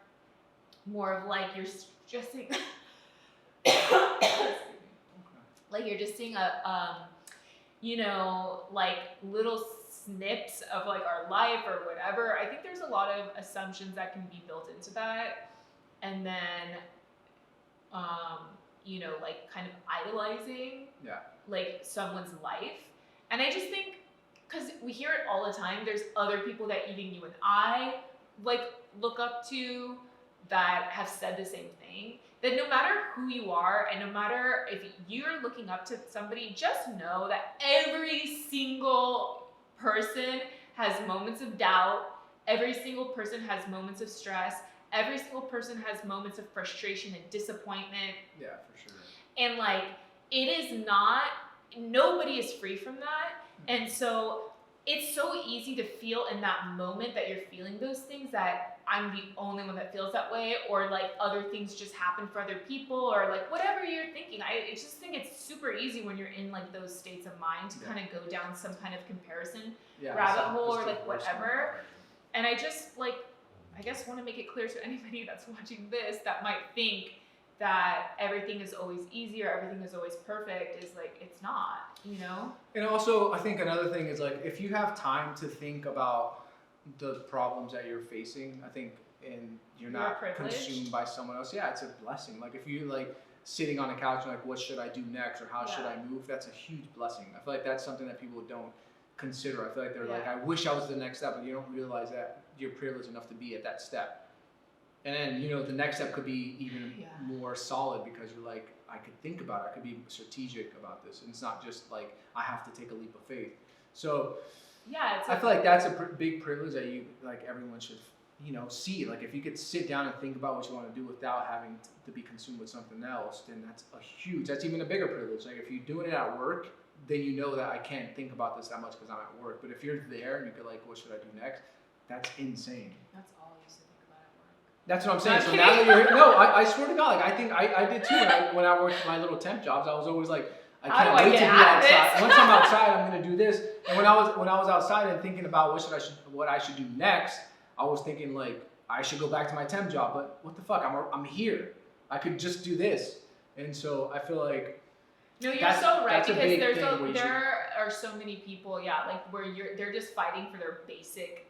more of like you're just seeing, like you're just seeing you know, like little snips of like our life or whatever. I think there's a lot of assumptions that can be built into that, and then you know, like kind of idolizing like someone's life. And I just think, because we hear it all the time, there's other people that even you and I like look up to that have said the same thing, that no matter who you are and no matter if you're looking up to somebody, just know that every single person has moments of doubt, every single person has moments of stress, every single person has moments of frustration and disappointment. Yeah, for sure. And like, it is not, nobody is free from that. And so it's so easy to feel in that moment that you're feeling those things that I'm the only one that feels that way, or like other things just happen for other people, or like whatever you're thinking. I just think it's super easy when you're in like those states of mind to kind of go down some kind of comparison rabbit hole or like whatever. And I just like, I guess want to make it clear to anybody that's watching this that might think that everything is always easy or everything is always perfect, is like, it's not, you know? And also, I think another thing is like, if you have time to think about the problems that you're facing, I think, and you're not consumed by someone else, yeah, it's a blessing. Like if you like sitting on a couch and like, what should I do next or how should I move? That's a huge blessing. I feel like that's something that people don't consider. I feel like they're like, I wish I was the next step, but you don't realize that you're privileged enough to be at that step. And then, you know, the next step could be even more solid because you're like, I could think about it. I could be strategic about this. And it's not just like, I have to take a leap of faith. So I feel like that's a big privilege that you, like everyone should, you know, see. Like if you could sit down and think about what you want to do without having to be consumed with something else, then that's even a bigger privilege. Like if you're doing it at work, then you know that I can't think about this that much because I'm at work. But if you're there and you could like, what should I do next? That's insane. That's all I used to think about at work. That's what I'm saying. So now that you're here, no, I swear to God, like I think I did too when I worked my little temp jobs. I was always like, I can't wait to be outside. Once I'm outside, I'm gonna do this. And when I was outside and thinking about what I should do next, I was thinking like I should go back to my temp job. But what the fuck? I'm here. I could just do this. And so I feel like no, you're so right, because there are so many people, like where they're just fighting for their basic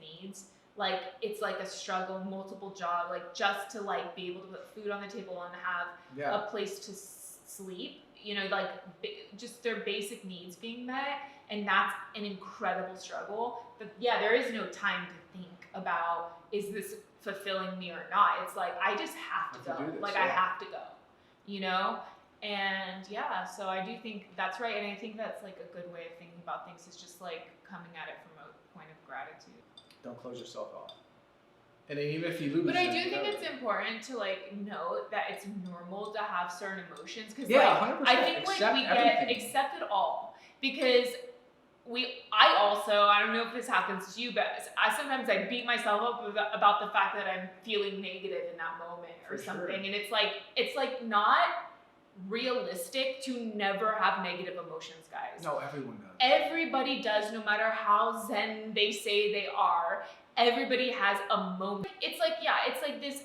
needs, like it's like a struggle, multiple jobs, like just to like be able to put food on the table and have Yeah. a place to sleep, you know, like just their basic needs being met. And that's an incredible struggle. But yeah, there is no time to think about, is this fulfilling me or not? It's like, I just have to go. Like, I have to go, you know? And yeah, so I do think that's right. And I think that's like a good way of thinking about things, is just like coming at it from a point of gratitude. Don't close yourself off. And then even if you lose, but I do think it's important to like note that it's normal to have certain emotions, because yeah, like 100%. I think like we get accept it all, because I don't know if this happens to you, but I beat myself up about the fact that I'm feeling negative in that moment or something, sure. And it's like not realistic to never have negative emotions, guys. No, everyone does. Everybody does, no matter how zen they say they are. Everybody has a moment. It's like, yeah, it's like this.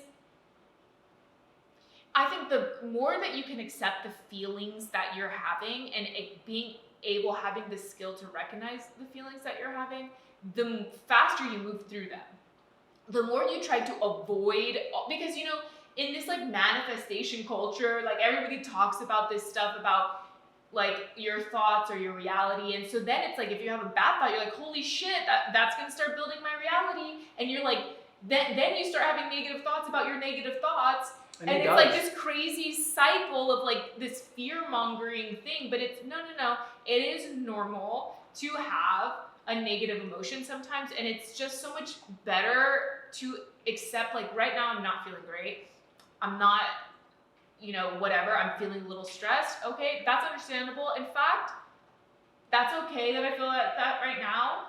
I think the more that you can accept the feelings that you're having, and having the skill to recognize the feelings that you're having, the faster you move through them. The more you try to avoid, because, you know, in this like manifestation culture, like everybody talks about this stuff about like your thoughts or your reality. And so then it's like, if you have a bad thought, you're like, holy shit, that's going to start building my reality. And you're like, then you start having negative thoughts about your negative thoughts. And it's like this crazy cycle of like this fear-mongering thing. But it's, no. It is normal to have a negative emotion sometimes. And it's just so much better to accept, like, right now I'm not feeling great. I'm not, you know, whatever. I'm feeling a little stressed. Okay, that's understandable. In fact, that's okay that I feel that right now.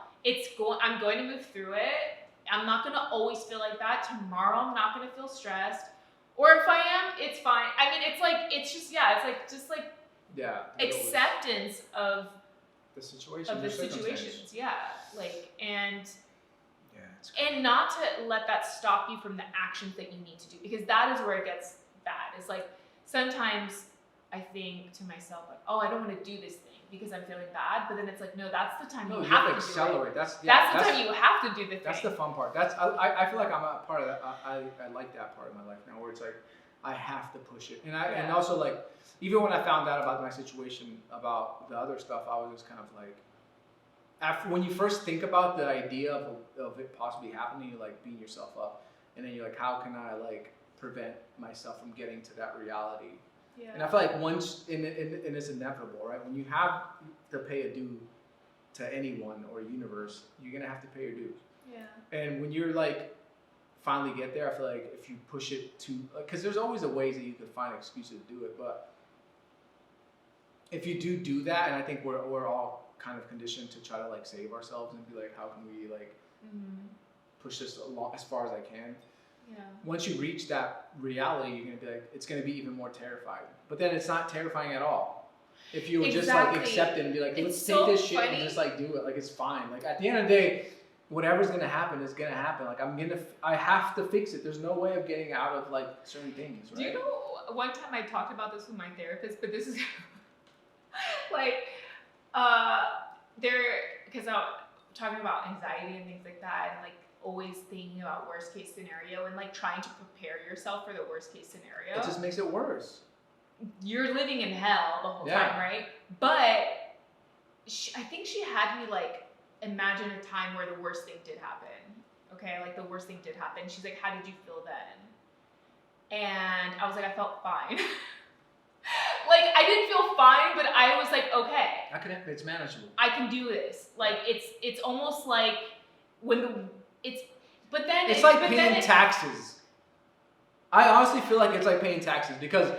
I'm going to move through it. I'm not going to always feel like that. Tomorrow I'm not going to feel stressed. Or if I am, it's fine. I mean, it's like acceptance of the situation. Of the situations, yeah. Like, and not to let that stop you from the actions that you need to do, because that is where it gets bad. It's like, sometimes I think to myself, like, oh, I don't want to do this thing because I'm feeling bad. But then it's like, no, that's the time you have to accelerate. Do it. That's the time you have to do the thing. That's the fun part. I feel like I'm a part of that. I like that part of my life now, where it's like, I have to push it. And also, like, even when I found out about my situation, about the other stuff, I was just kind of like, when you first think about the idea of it possibly happening, you're like beating yourself up. And then you're like, how can I like prevent myself from getting to that reality? Yeah. And I feel like once, and it's inevitable, right? When you have to pay a due to anyone or universe, you're gonna have to pay your dues. Yeah. And when you're like, finally get there, I feel like if you push it too, because there's always a ways that you could find excuses to do it, but if you do that, and I think we're all kind of conditioned to try to like save ourselves and be like, how can we like push this along as far as I can? Yeah. Once you reach that reality, you're gonna be like, it's gonna be even more terrifying. But then it's not terrifying at all. If you would just like accept it and be like, let's take this shit and just like do it. Like, it's fine. Like, at the end of the day, whatever's gonna happen is gonna happen. Like, I have to fix it. There's no way of getting out of like certain things, right? Do you know, one time I talked about this with my therapist, but this is like, because I'm talking about anxiety and things like that, and like always thinking about worst case scenario and like trying to prepare yourself for the worst case scenario. It just makes it worse. You're living in hell the whole time, right? But I think she had me like imagine a time where the worst thing did happen. Okay, like the worst thing did happen. She's like, how did you feel then? And I was like, I felt fine. Like, I didn't feel fine, but I was like, okay. It's manageable. I can do this. Like, it's almost like it's like paying taxes. I honestly feel like it's like paying taxes, because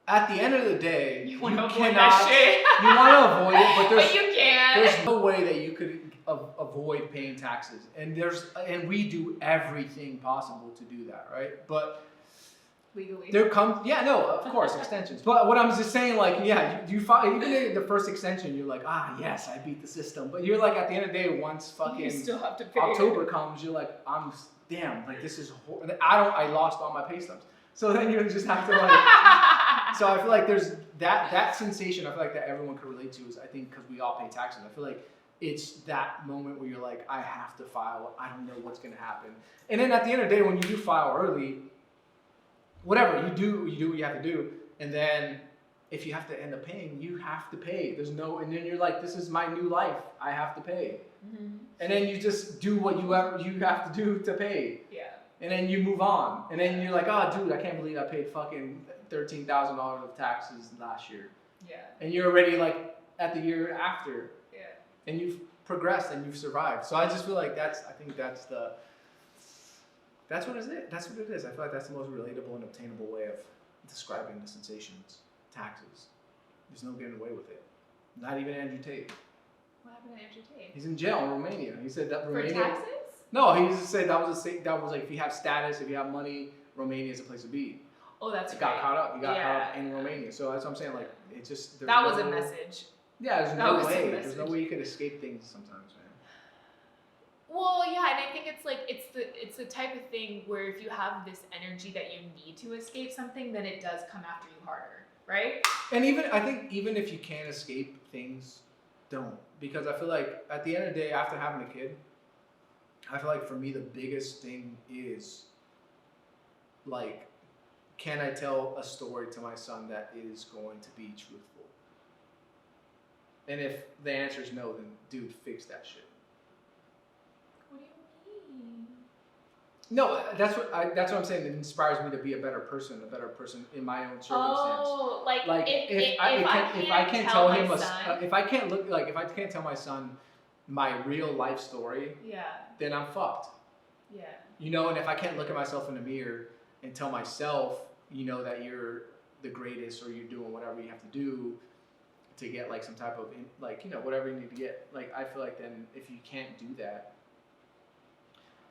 at the end of the day, you want to avoid that shit. You want to avoid it, but you can't. There's no way that you could avoid paying taxes, and we do everything possible to do that, right? But legally, of course, extensions. But what I'm just saying, like, you find, even in the first extension, you're like, yes, I beat the system. But you're like, at the end of the day, once fucking you still have to pay October comes, you're like, damn, like, this is I lost all my pay stubs. So then you just have to like. So I feel like there's that sensation. I feel like that everyone could relate to, is I think because we all pay taxes. I feel like it's that moment where you're like, I have to file. I don't know what's gonna happen. And then at the end of the day, when you do file early, whatever you do what you have to do. And then if you have to end up paying, you have to pay. There's no, and then you're like, this is my new life. I have to pay. Mm-hmm. And then you just do what you have to do to pay. Yeah. And then you move on. And then you're like, oh, dude, I can't believe I paid fucking $13,000 of taxes last year. Yeah. And you're already like at the year after. Yeah. And you've progressed and you've survived. So I just feel like that's what it is. That's what it is. I feel like that's the most relatable and obtainable way of describing the sensations. Taxes. There's no getting away with it. Not even Andrew Tate. What happened to Andrew Tate? He's in jail in Romania. He said that For Romania. taxes? No, he just said that was like if you have status, if you have money, Romania is a place to be. Oh, that's He right. got caught up. He got Yeah. caught up in Romania. So that's what I'm saying. Like it's just That was a message. Yeah, there's That no was a way. There's no message. way you could escape things sometimes, man. Well, yeah, and I think it's like it's the type of thing where if you have this energy that you need to escape something, then it does come after you harder, right? And I think even if you can't escape things, don't. Because I feel like at the end of the day, after having a kid, I feel like for me the biggest thing is like, can I tell a story to my son that is going to be truthful? And if the answer is no, then dude, fix that shit. What do you mean? No, that's what I'm saying. It inspires me to be a better person in my own circumstance. Oh, like if I can't tell him if I can't tell my son my real life story, yeah, then I'm fucked. yeah, You know, and if I can't look at myself in the mirror and tell myself, you know, that you're the greatest or you're doing whatever you have to do to get like some type of like, you know, whatever you need to get. Like I feel like then if you can't do that,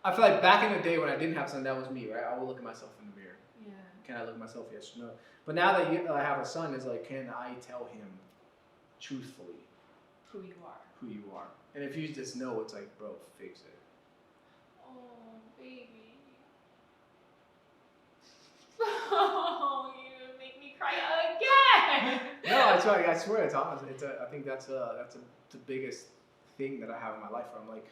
I feel like back in the day when I didn't have son, that was me, right? I would look at myself in the mirror. yeah. Can I look at myself? Yes or no? But now that I have a son, it's like, can I tell him truthfully Who you are. who you are? And if you just know, it's like, bro, fix it. Oh, baby. Oh, you make me cry again. No, it's like, I swear, it's honest. I think that's the biggest thing that I have in my life where I'm like,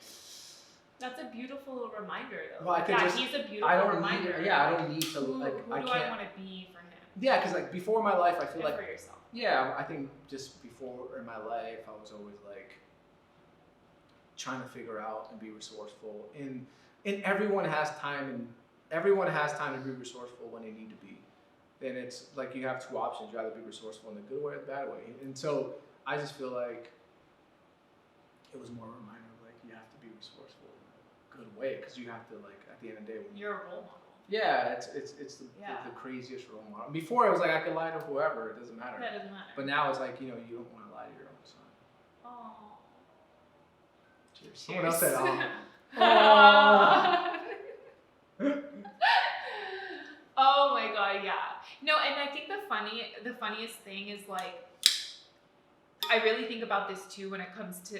That's a beautiful reminder, though. Well, I could just- he's a beautiful I don't reminder. need, I don't need to Who like, do I I can't. want to be for him? Yeah, because like before my life, I feel And like, for yourself. yeah, I think just before in my life, I was always like trying to figure out and be resourceful. And everyone has time to be resourceful when they need to be. Then it's like you have two options. You either be resourceful in the good way or the bad way. And so I just feel like it was more a reminder of like you have to be resourceful in a good way because you have to like at the end of the day. You're a role model. Yeah, it's the craziest role model. Before it was like I could lie to whoever, it doesn't matter. That doesn't matter. But now it's like, you know, you don't want to lie to your own son. Oh. Cheers. Someone else said, Oh my god, yeah. No, and I think the funniest thing is like I really think about this too when it comes to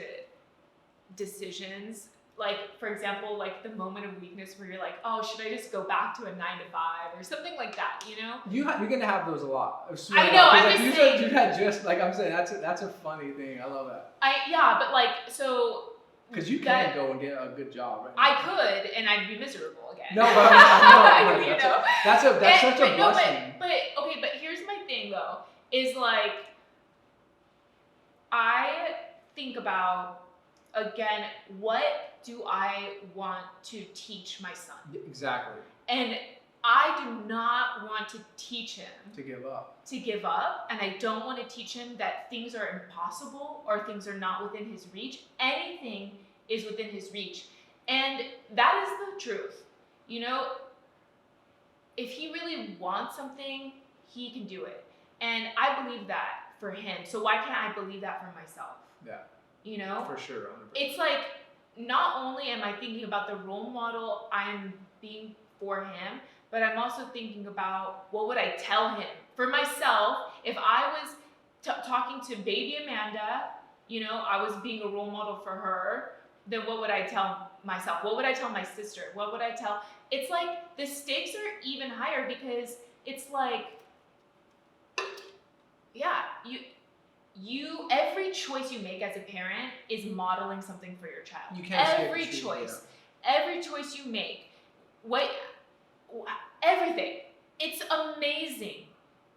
decisions. Like, for example, like the moment of weakness where you're like, oh, should I just go back to a 9 to 5 or something like that, you know? You're gonna have those a lot. I I know, I'm like, just you saying. said you had just like I'm saying that's a funny thing. I love that But like, so because you that- can go and get a good job. Right now. I could, and I'd be miserable again. No, but I You know? that's such a but, no, blessing. but okay, but here's my thing though, is like I think about again, what do I want to teach my son? Exactly. And I do not want to teach him To give up. to give up, and I don't want to teach him that things are impossible or things are not within his reach. Anything is within his reach. And that is the truth. You know, if he really wants something, he can do it. And I believe that for him. So why can't I believe that for myself? Yeah. You know? For sure. 100%. It's like, not only am I thinking about the role model I'm being for him, but I'm also thinking about what would I tell him for myself if I was talking to baby Amanda, you know, I was being a role model for her, then what would I tell myself? What would I tell my sister? What would I tell? It's like the stakes are even higher because it's like, yeah, every choice you make as a parent is modeling something for your child. You can't skip every the choose, choice, every choice you make, everything. It's amazing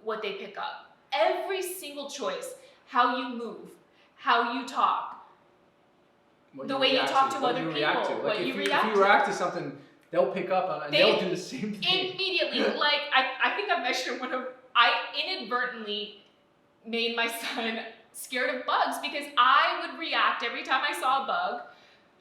what they pick up. Every single choice, how you move, how you talk, What the way you talk to what other you people, react to. what Like you if react you to. react to something, they'll pick up on it and they'll do the same thing. Immediately, like I think I mentioned I inadvertently made my son scared of bugs because I would react every time I saw a bug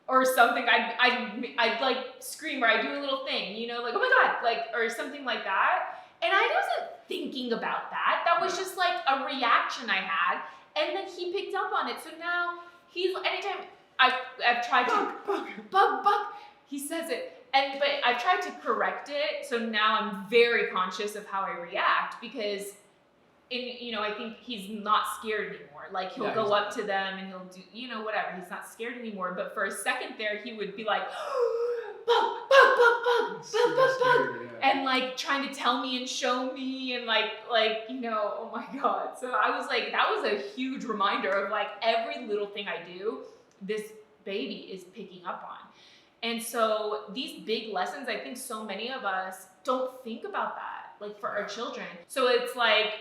or something. I'd like scream or I'd do a little thing, you know, like, oh my God, like, or something like that. And I wasn't thinking about that. That was just like a reaction I had. And then he picked up on it. So now anytime I've tried to, bug, he says it. But I've tried to correct it. So now I'm very conscious of how I react because I think he's not scared anymore. Like he'll go up to them and he'll do, whatever. He's not scared anymore. But for a second there, he would be like, bug, and like trying to tell me and show me and like, oh my God. So I was like, that was a huge reminder of like every little thing I do, this baby is picking up on. And so these big lessons, I think so many of us don't think about that, like for our children. So it's like,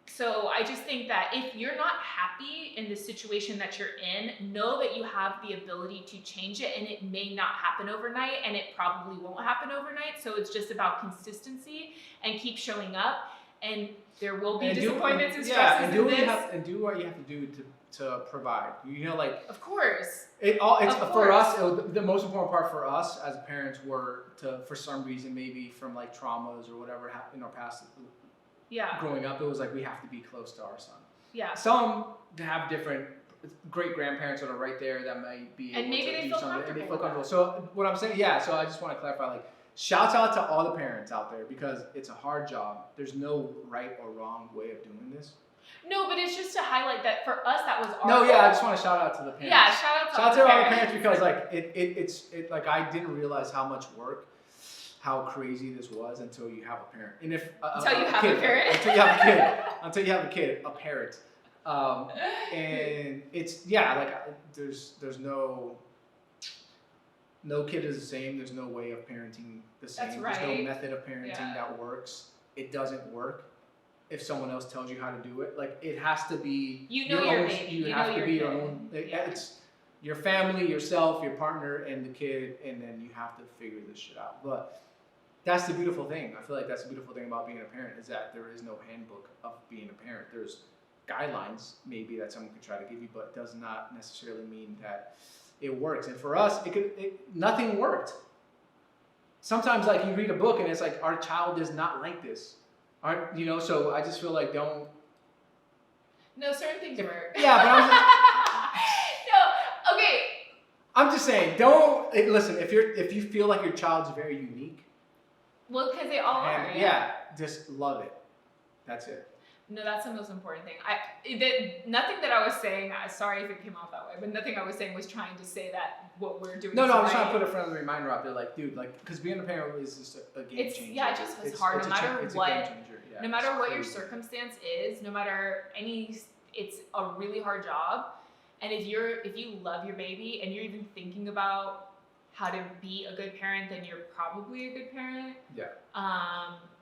so I just think that if you're not happy in the situation that you're in, know that you have the ability to change it, and it may not happen overnight, and it probably won't happen overnight. So it's just about consistency and keep showing up, and there will be disappointments and stresses and do in this. do what you have to do to provide. Like of course. For us, the most important part for us as parents were for some reason, maybe from like traumas or whatever happened in our past. Yeah. Growing up, it was like we have to be close to our son. Yeah. Some have different great grandparents that are right there that might be able to do something and they feel comfortable. So what I'm saying, so I just want to clarify, like, shouts out to all the parents out there because it's a hard job. There's no right or wrong way of doing this. No, but it's just to highlight that for us that was our goal. I just want to shout out to the parents. Yeah, shout out to all the parents because like it's like I didn't realize how much work, how crazy this was until you have a parent. And until you have a kid, a parent. And it's there's no kid is the same. There's no way of parenting the same. That's right. There's no method of parenting that works. It doesn't work if someone else tells you how to do it. Like it has to be your own baby. You have to be your own. It's your family, yourself, your partner, and the kid, and then you have to figure this shit out. But that's the beautiful thing. I feel like that's the beautiful thing about being a parent is that there is no handbook of being a parent. There's guidelines maybe that someone could try to give you, but it does not necessarily mean that it works. And for us, nothing worked. Sometimes like you read a book and it's like our child is not like this. So I just feel like don't. No, certain things work. Yeah, but I'm no, okay. I'm just saying, don't listen. If you feel like your child's very unique. Well, because they all are. Yeah, just love it. That's it. No, that's the most important thing. Nothing that I was saying, sorry if it came off that way, but nothing I was saying was trying to say that what we're doing. No, I'm just trying to put a friendly reminder out there, like, dude, like, because being a parent is just a game changer. Yeah, it just was hard. No matter no matter what your circumstance is, no matter it's a really hard job. And if you love your baby and you're even thinking about how to be a good parent, then you're probably a good parent. Yeah.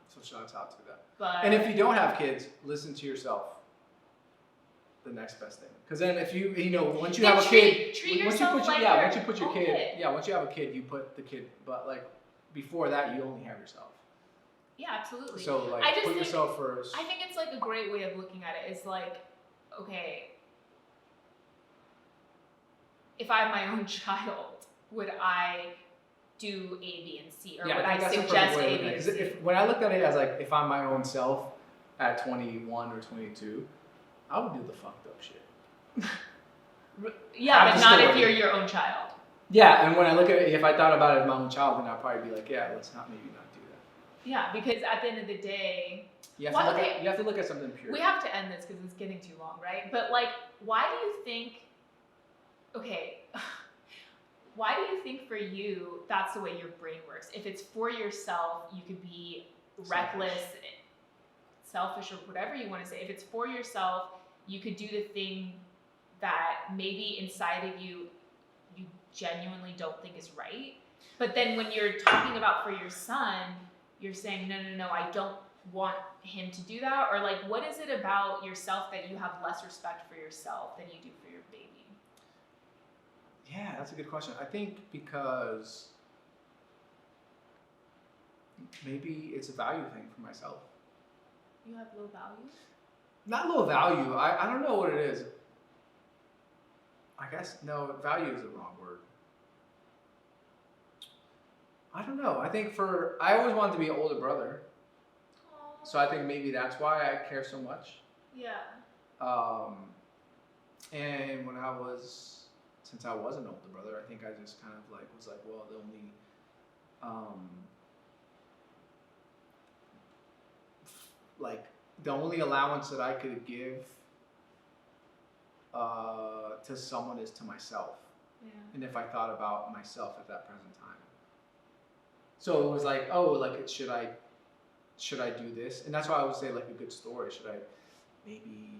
So shout out to that. And if you don't have kids, listen to yourself. The next best thing, because then if once you have a kid, once you have a kid, you put the kid. But like before that, you only have yourself. Yeah, absolutely. So like, put yourself first. I think it's like a great way of looking at it. It's like, okay, if I have my own child, would I do A, B, and C, or would I suggest A, B, and C? When I looked at it as like, if I'm my own self at 21 or 22, I would do the fucked up shit. Yeah, but not if you're your own child. Yeah, and when I look at it, if I thought about it as my own child, then I'd probably be like, yeah, let's maybe not do that. Yeah, because at the end of the day, you have to look at something pure. We have to end this because it's getting too long, right? But like, why do you think? Okay. Why do you think for you that's the way your brain works? If it's for yourself, you could be reckless, selfish, or whatever you want to say. If it's for yourself, you could do the thing that maybe inside of you genuinely don't think is right. But then when you're talking about for your son, you're saying, no, I don't want him to do that? Or like, what is it about yourself that you have less respect for yourself than you do for your baby? Yeah, that's a good question. I think because maybe it's a value thing for myself. You have low value? Not low value. I don't know what it is. I guess, no, value is the wrong word. I don't know. I think I always wanted to be an older brother. Aww. So I think maybe that's why I care so much. Yeah. And since I was an older brother, I think I just kind of like was like, well, the only allowance that I could give to someone is to myself. Yeah. And if I thought about myself at that present time. So it was like, oh, like should I do this? And that's why I would say like a good story. Should I maybe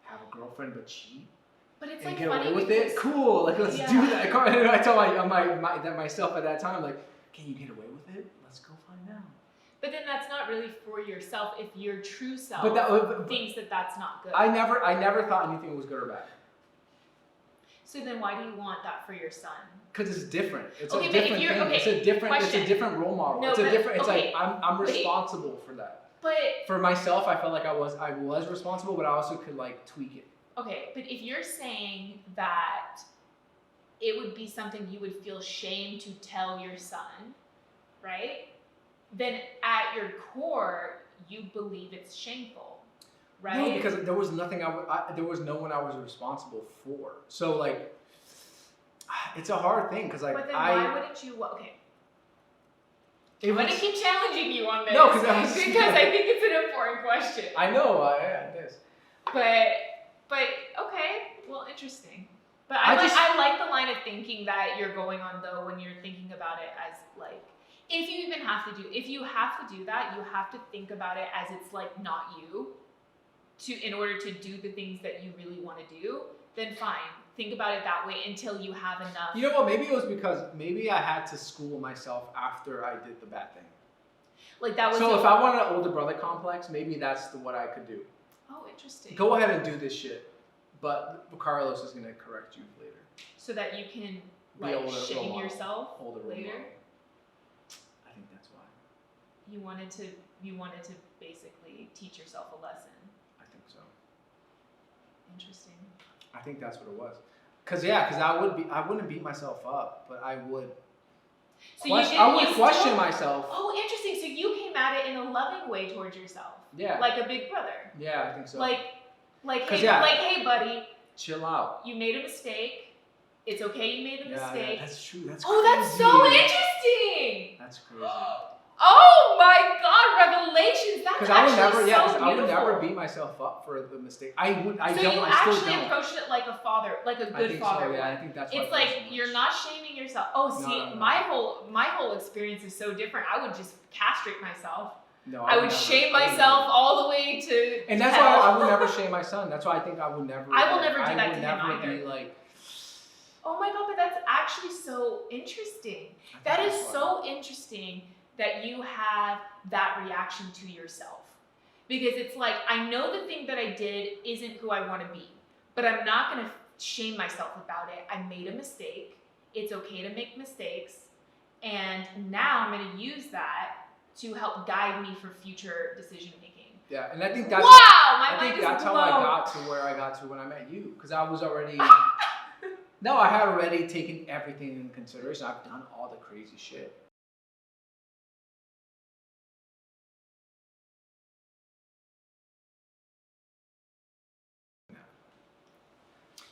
have a girlfriend but cheat? But it's and like get funny away with it? Cool, like let's do that. I tell myself at that time, like, can you get away with it? Let's go find out. But then that's not really for yourself if your true self thinks that that's not good. I never thought anything was good or bad. So then why do you want that for your son? Because it's different. It's Okay, a but if different you're- thing. okay, It's a different role model. No, It's okay. like I'm Wait. responsible for that. But For myself, I felt like I was responsible, but I also could like tweak it. okay, but if you're saying that it would be something you would feel shame to tell your son, right? Then at your core, you believe it's shameful, right? No, because there was nothing there was no one I was responsible for. So like, it's a hard thing because like But then why wouldn't you? Okay, it I'm was, gonna keep challenging you on this. No, 'cause I was- because I think it's an important question. I know, yeah, it is. But okay, well, interesting. But I like the line of thinking that you're going on though when you're thinking about it as like, if you have to do that, you have to think about it as it's like not you. In order to do the things that you really want to do, then fine. Think about it that way until you have enough. You know what? Maybe it was because maybe I had to school myself after I did the bad thing. Like that was. So if I wanted an older brother complex, maybe that's what I could do. Oh, interesting. Go ahead and do this shit, but Carlos is gonna correct you later. So that you can Be like older role shame model. yourself Older role later. model. I think that's why. You wanted to basically teach yourself a lesson. I think so. Interesting. I think that's what it was. Cause I wouldn't beat myself up, but I would. So question myself. Oh, interesting. So you came at it in a loving way towards yourself. Yeah. Like a big brother. Yeah, I think so. Like, 'Cause hey, buddy, chill out. you made a mistake. It's okay, you made a mistake. Yeah, that's true. That's That's crazy. so interesting. That's crazy. Oh my God, revelations. That's Because actually I would beautiful. never beat myself up for the mistake. I So still you actually don't. approached it like a father, like a I good think father. so. Yeah, would. I think that's. It's why I like feel so you're much. not shaming yourself. Oh, No, see, no. my whole experience is so different. I would just castrate myself. No, I would shame myself all the way to. And that's hell. why I would never shame my son. That's why I think I would never. I will never do that I to would him never either. be like. Oh my God, but that's actually so interesting. That is so interesting that you have that reaction to yourself. Because it's like, I know the thing that I did isn't who I want to be, but I'm not going to shame myself about it. I made a mistake. It's okay to make mistakes. And now I'm going to use that to help guide me for future decision making. Yeah, and I think that's. Wow, my I mind think is that's how blown. I got to where I got to when I met you, because I was already. No, I had already taken everything into consideration. I've done all the crazy shit.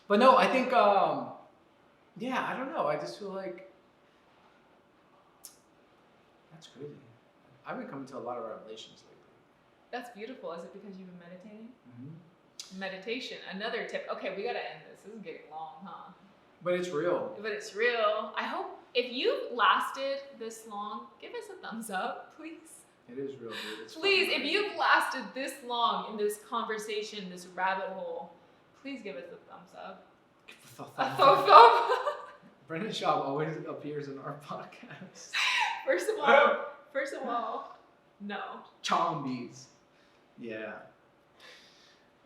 But no, I think, yeah, I don't know. I just feel like that's crazy. I've been coming to a lot of revelations lately. That's beautiful. Is it because you've been meditating? Mm-hmm. Meditation, another tip. Okay, we gotta end this. This is getting long, huh? But it's real. But it's real. I hope if you've lasted this long, give us a thumbs up, please. It is real, dude. It's Please, fucking if great. you've lasted this long in this conversation, this rabbit hole, please give us a thumbs up. A thumb up. Brendan Schaub always appears in our podcast. First of all, no. Chombies. Yeah.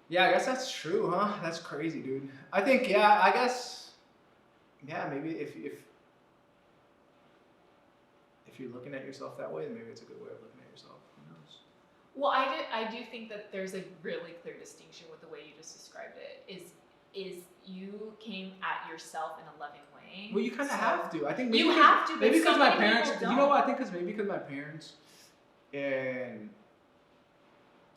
Yeah, I guess that's true, huh? That's crazy, dude. I think, yeah, I guess, yeah, maybe if you're looking at yourself that way, then maybe it's a good way of looking at yourself. Who knows? Well, I do think that there's a really clear distinction with the way you just described it. Is you came at yourself in a loving way. Well, you kind of So- have to. I think maybe You 'cause- have to, but maybe so because my many parents. people You know don't. what? I think because maybe because my parents and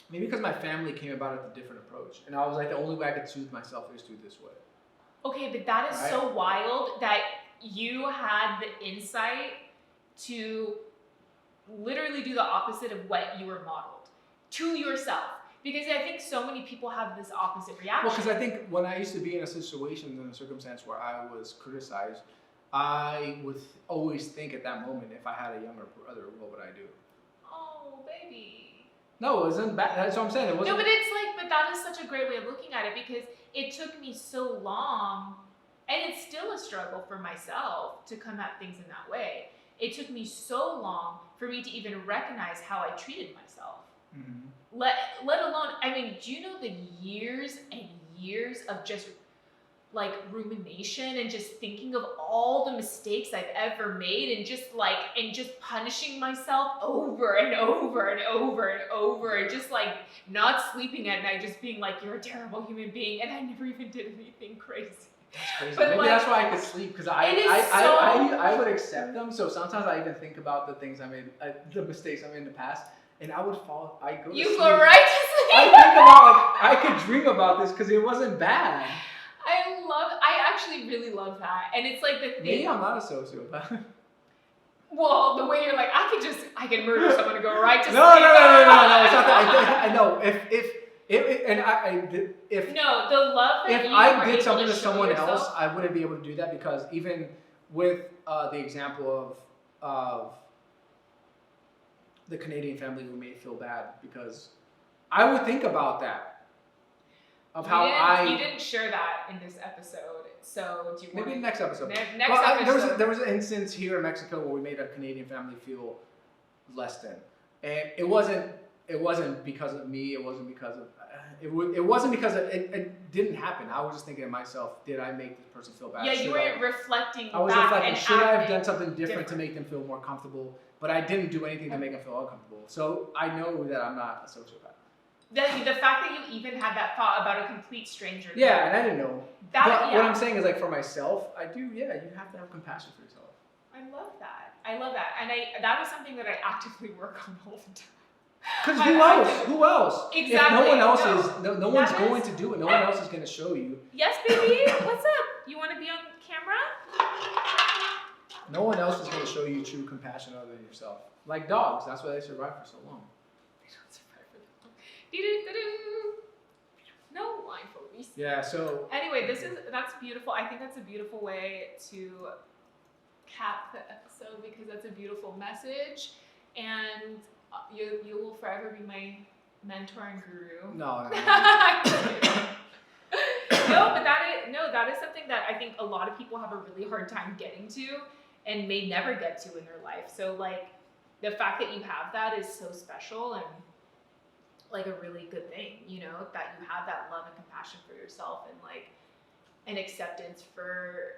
maybe because my family came about it a different approach, and I was like the only way I could soothe myself is through this way. Okay, but that is Right. so wild that you had the insight to literally do the opposite of what you were modeled to yourself. Because I think so many people have this opposite reaction. Well, because I think when I used to be in a situation, in a circumstance where I was criticized, I would always think at that moment, if I had a younger brother, what would I do? Oh, baby. No, it wasn't bad. That's what I'm saying. It wasn't. No, but it's like, but that is such a great way of looking at it because it took me so long, and it's still a struggle for myself to come at things in that way. It took me so long for me to even recognize how I treated myself. Mhm. Let alone, I mean, do you know the years and years of just like rumination and just thinking of all the mistakes I've ever made and just punishing myself over and over and over and over and just like not sleeping at night, just being like, you're a terrible human being, and I never even did anything crazy. That's crazy. But, Maybe like, that's why I could sleep because it is so- I would accept them. So sometimes I even think about the things I made, the mistakes I made in the past, and I would fall. I go. To You sleep. go right to sleep. I think about like I could dream about this because it wasn't bad. I actually really love that. And it's like the thing. Maybe I'm not a sociopath. Well, the way you're like, I can murder someone and go right to No, sleep. no. It's not that. I know if No, the love that if you I were did able something to to show someone else, yourself- I wouldn't be able to do that because even with the example of the Canadian family who made feel bad because I would think about that of how you didn't share that in this episode. So do you want maybe next episode. next Well, episode? there was an instance here in Mexico where we made a Canadian family feel less than, and it wasn't because of me. It wasn't because of it wasn't because it didn't happen. I was just thinking to myself, did I make this person feel bad? Yeah, you Should were I- reflecting I was back reflecting, and should I have acting done something different to different. make them feel more comfortable? But I didn't do anything to make them feel uncomfortable. So I know that I'm not a sociopath. The fact that you even had that thought about a complete stranger. Yeah, and I didn't know. That, But yeah. what I'm saying is, like, for myself, I do, yeah, you have to have compassion for yourself. I love that. And that is something that I actively work on all the time. Because I- who I else? do. Who else? If no Exactly, one else no. is, no one's That going is- to do it. No one else is going to show you. Yes, baby. What's up? You want to be on camera? No one else is going to show you true compassion other than yourself. Like dogs, that's why they survive for so long. They don't survive for that long. Doo-doo-doo-doo. No line for reason. Yeah, so Anyway, that's beautiful. I think that's a beautiful way to cap the episode because that's a beautiful message, and you will forever be my mentor and guru. no. That is something that I think a lot of people have a really hard time getting to and may never get to in their life. So like the fact that you have that is so special and like a really good thing, you know, that you have that love and compassion for yourself and like an acceptance for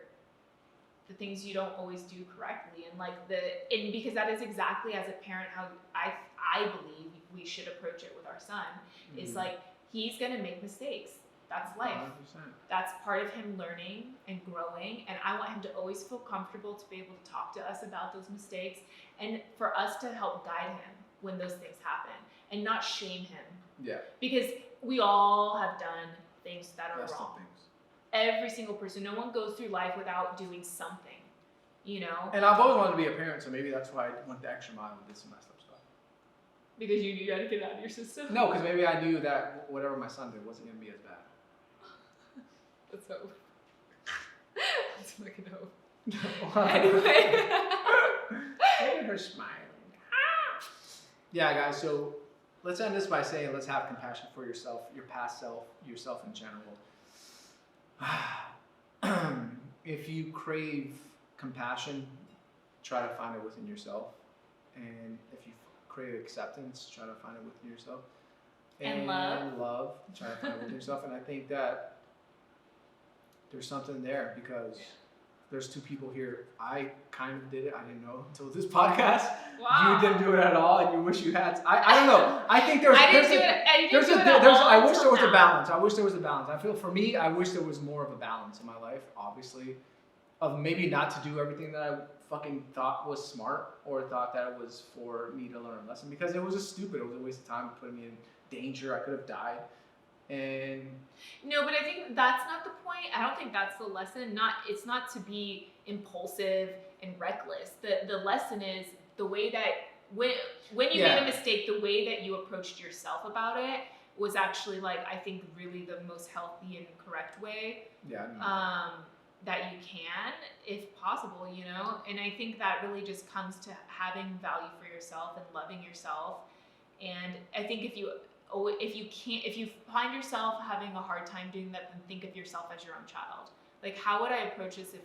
the things you don't always do correctly and like and because that is exactly as a parent how I believe we should approach it with our son. Is like he's gonna make mistakes. That's life. 100%. That's part of him learning and growing, and I want him to always feel comfortable to be able to talk to us about those mistakes and for us to help guide him when those things happen and not shame him. Yeah. Because we all have done things that are That's the wrong. things. Every single person. No one goes through life without doing something, you know? And I've always wanted to be a parent, so maybe that's why I went the extra mile and did some messed up stuff. Because you knew you had to get it out of your system. No, because maybe I knew that whatever my son did wasn't going to be as bad. Let's hope. Let's fucking hope. Anyway. Look at her smiling. yeah, guys. So let's end this by saying let's have compassion for yourself, your past self, yourself in general. If you crave compassion, try to find it within yourself. And if you crave acceptance, try to find it within yourself. And love, try to find it within yourself. And I think that there's something there because there's two people here. I kind of did it. I didn't know until this podcast. Wow. You didn't do it at all, and you wish you had. I don't know. I think there's. I didn't do it. I didn't do it at all I wish there was until a now. balance. I wish there was a balance. I feel for me, I wish there was more of a balance in my life. Obviously, of maybe not to do everything that I fucking thought was smart or thought that it was for me to learn a lesson because it was just stupid. It was a waste of time, putting me in danger. I could have died. And No, but I think that's not the point. I don't think that's the lesson. It's not to be impulsive and reckless. The lesson is the way that when you made a mistake, the way that you approached yourself about it was actually like I think really the most healthy and correct way. yeah. That you can, if possible, you know? And I think that really just comes to having value for yourself and loving yourself. And I think if you find yourself having a hard time doing that, then think of yourself as your own child. Like, how would I approach this if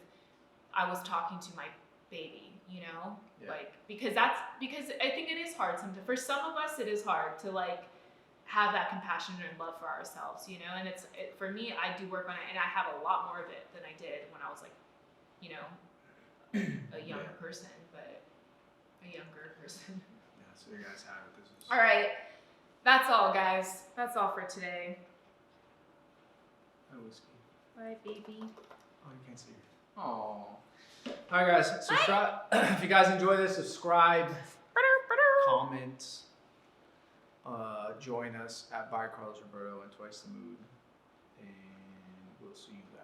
I was talking to my baby, you know? Yeah. Like, because I think it is hard sometimes. For some of us, it is hard to like have that compassion and love for ourselves, you know? And for me, I do work on it, and I have a lot more of it than I did when I was like, you know, a younger person, but a younger person. Yeah, so you guys have it. This is All right. That's all, guys. That's all for today. a whiskey. Bye, baby. Oh, you can't see it. Oh. All right, guys. Subscribe. If you guys enjoy this, subscribe, comment, join us at by Carlos Roberto and Twice the Mood, and we'll see you guys.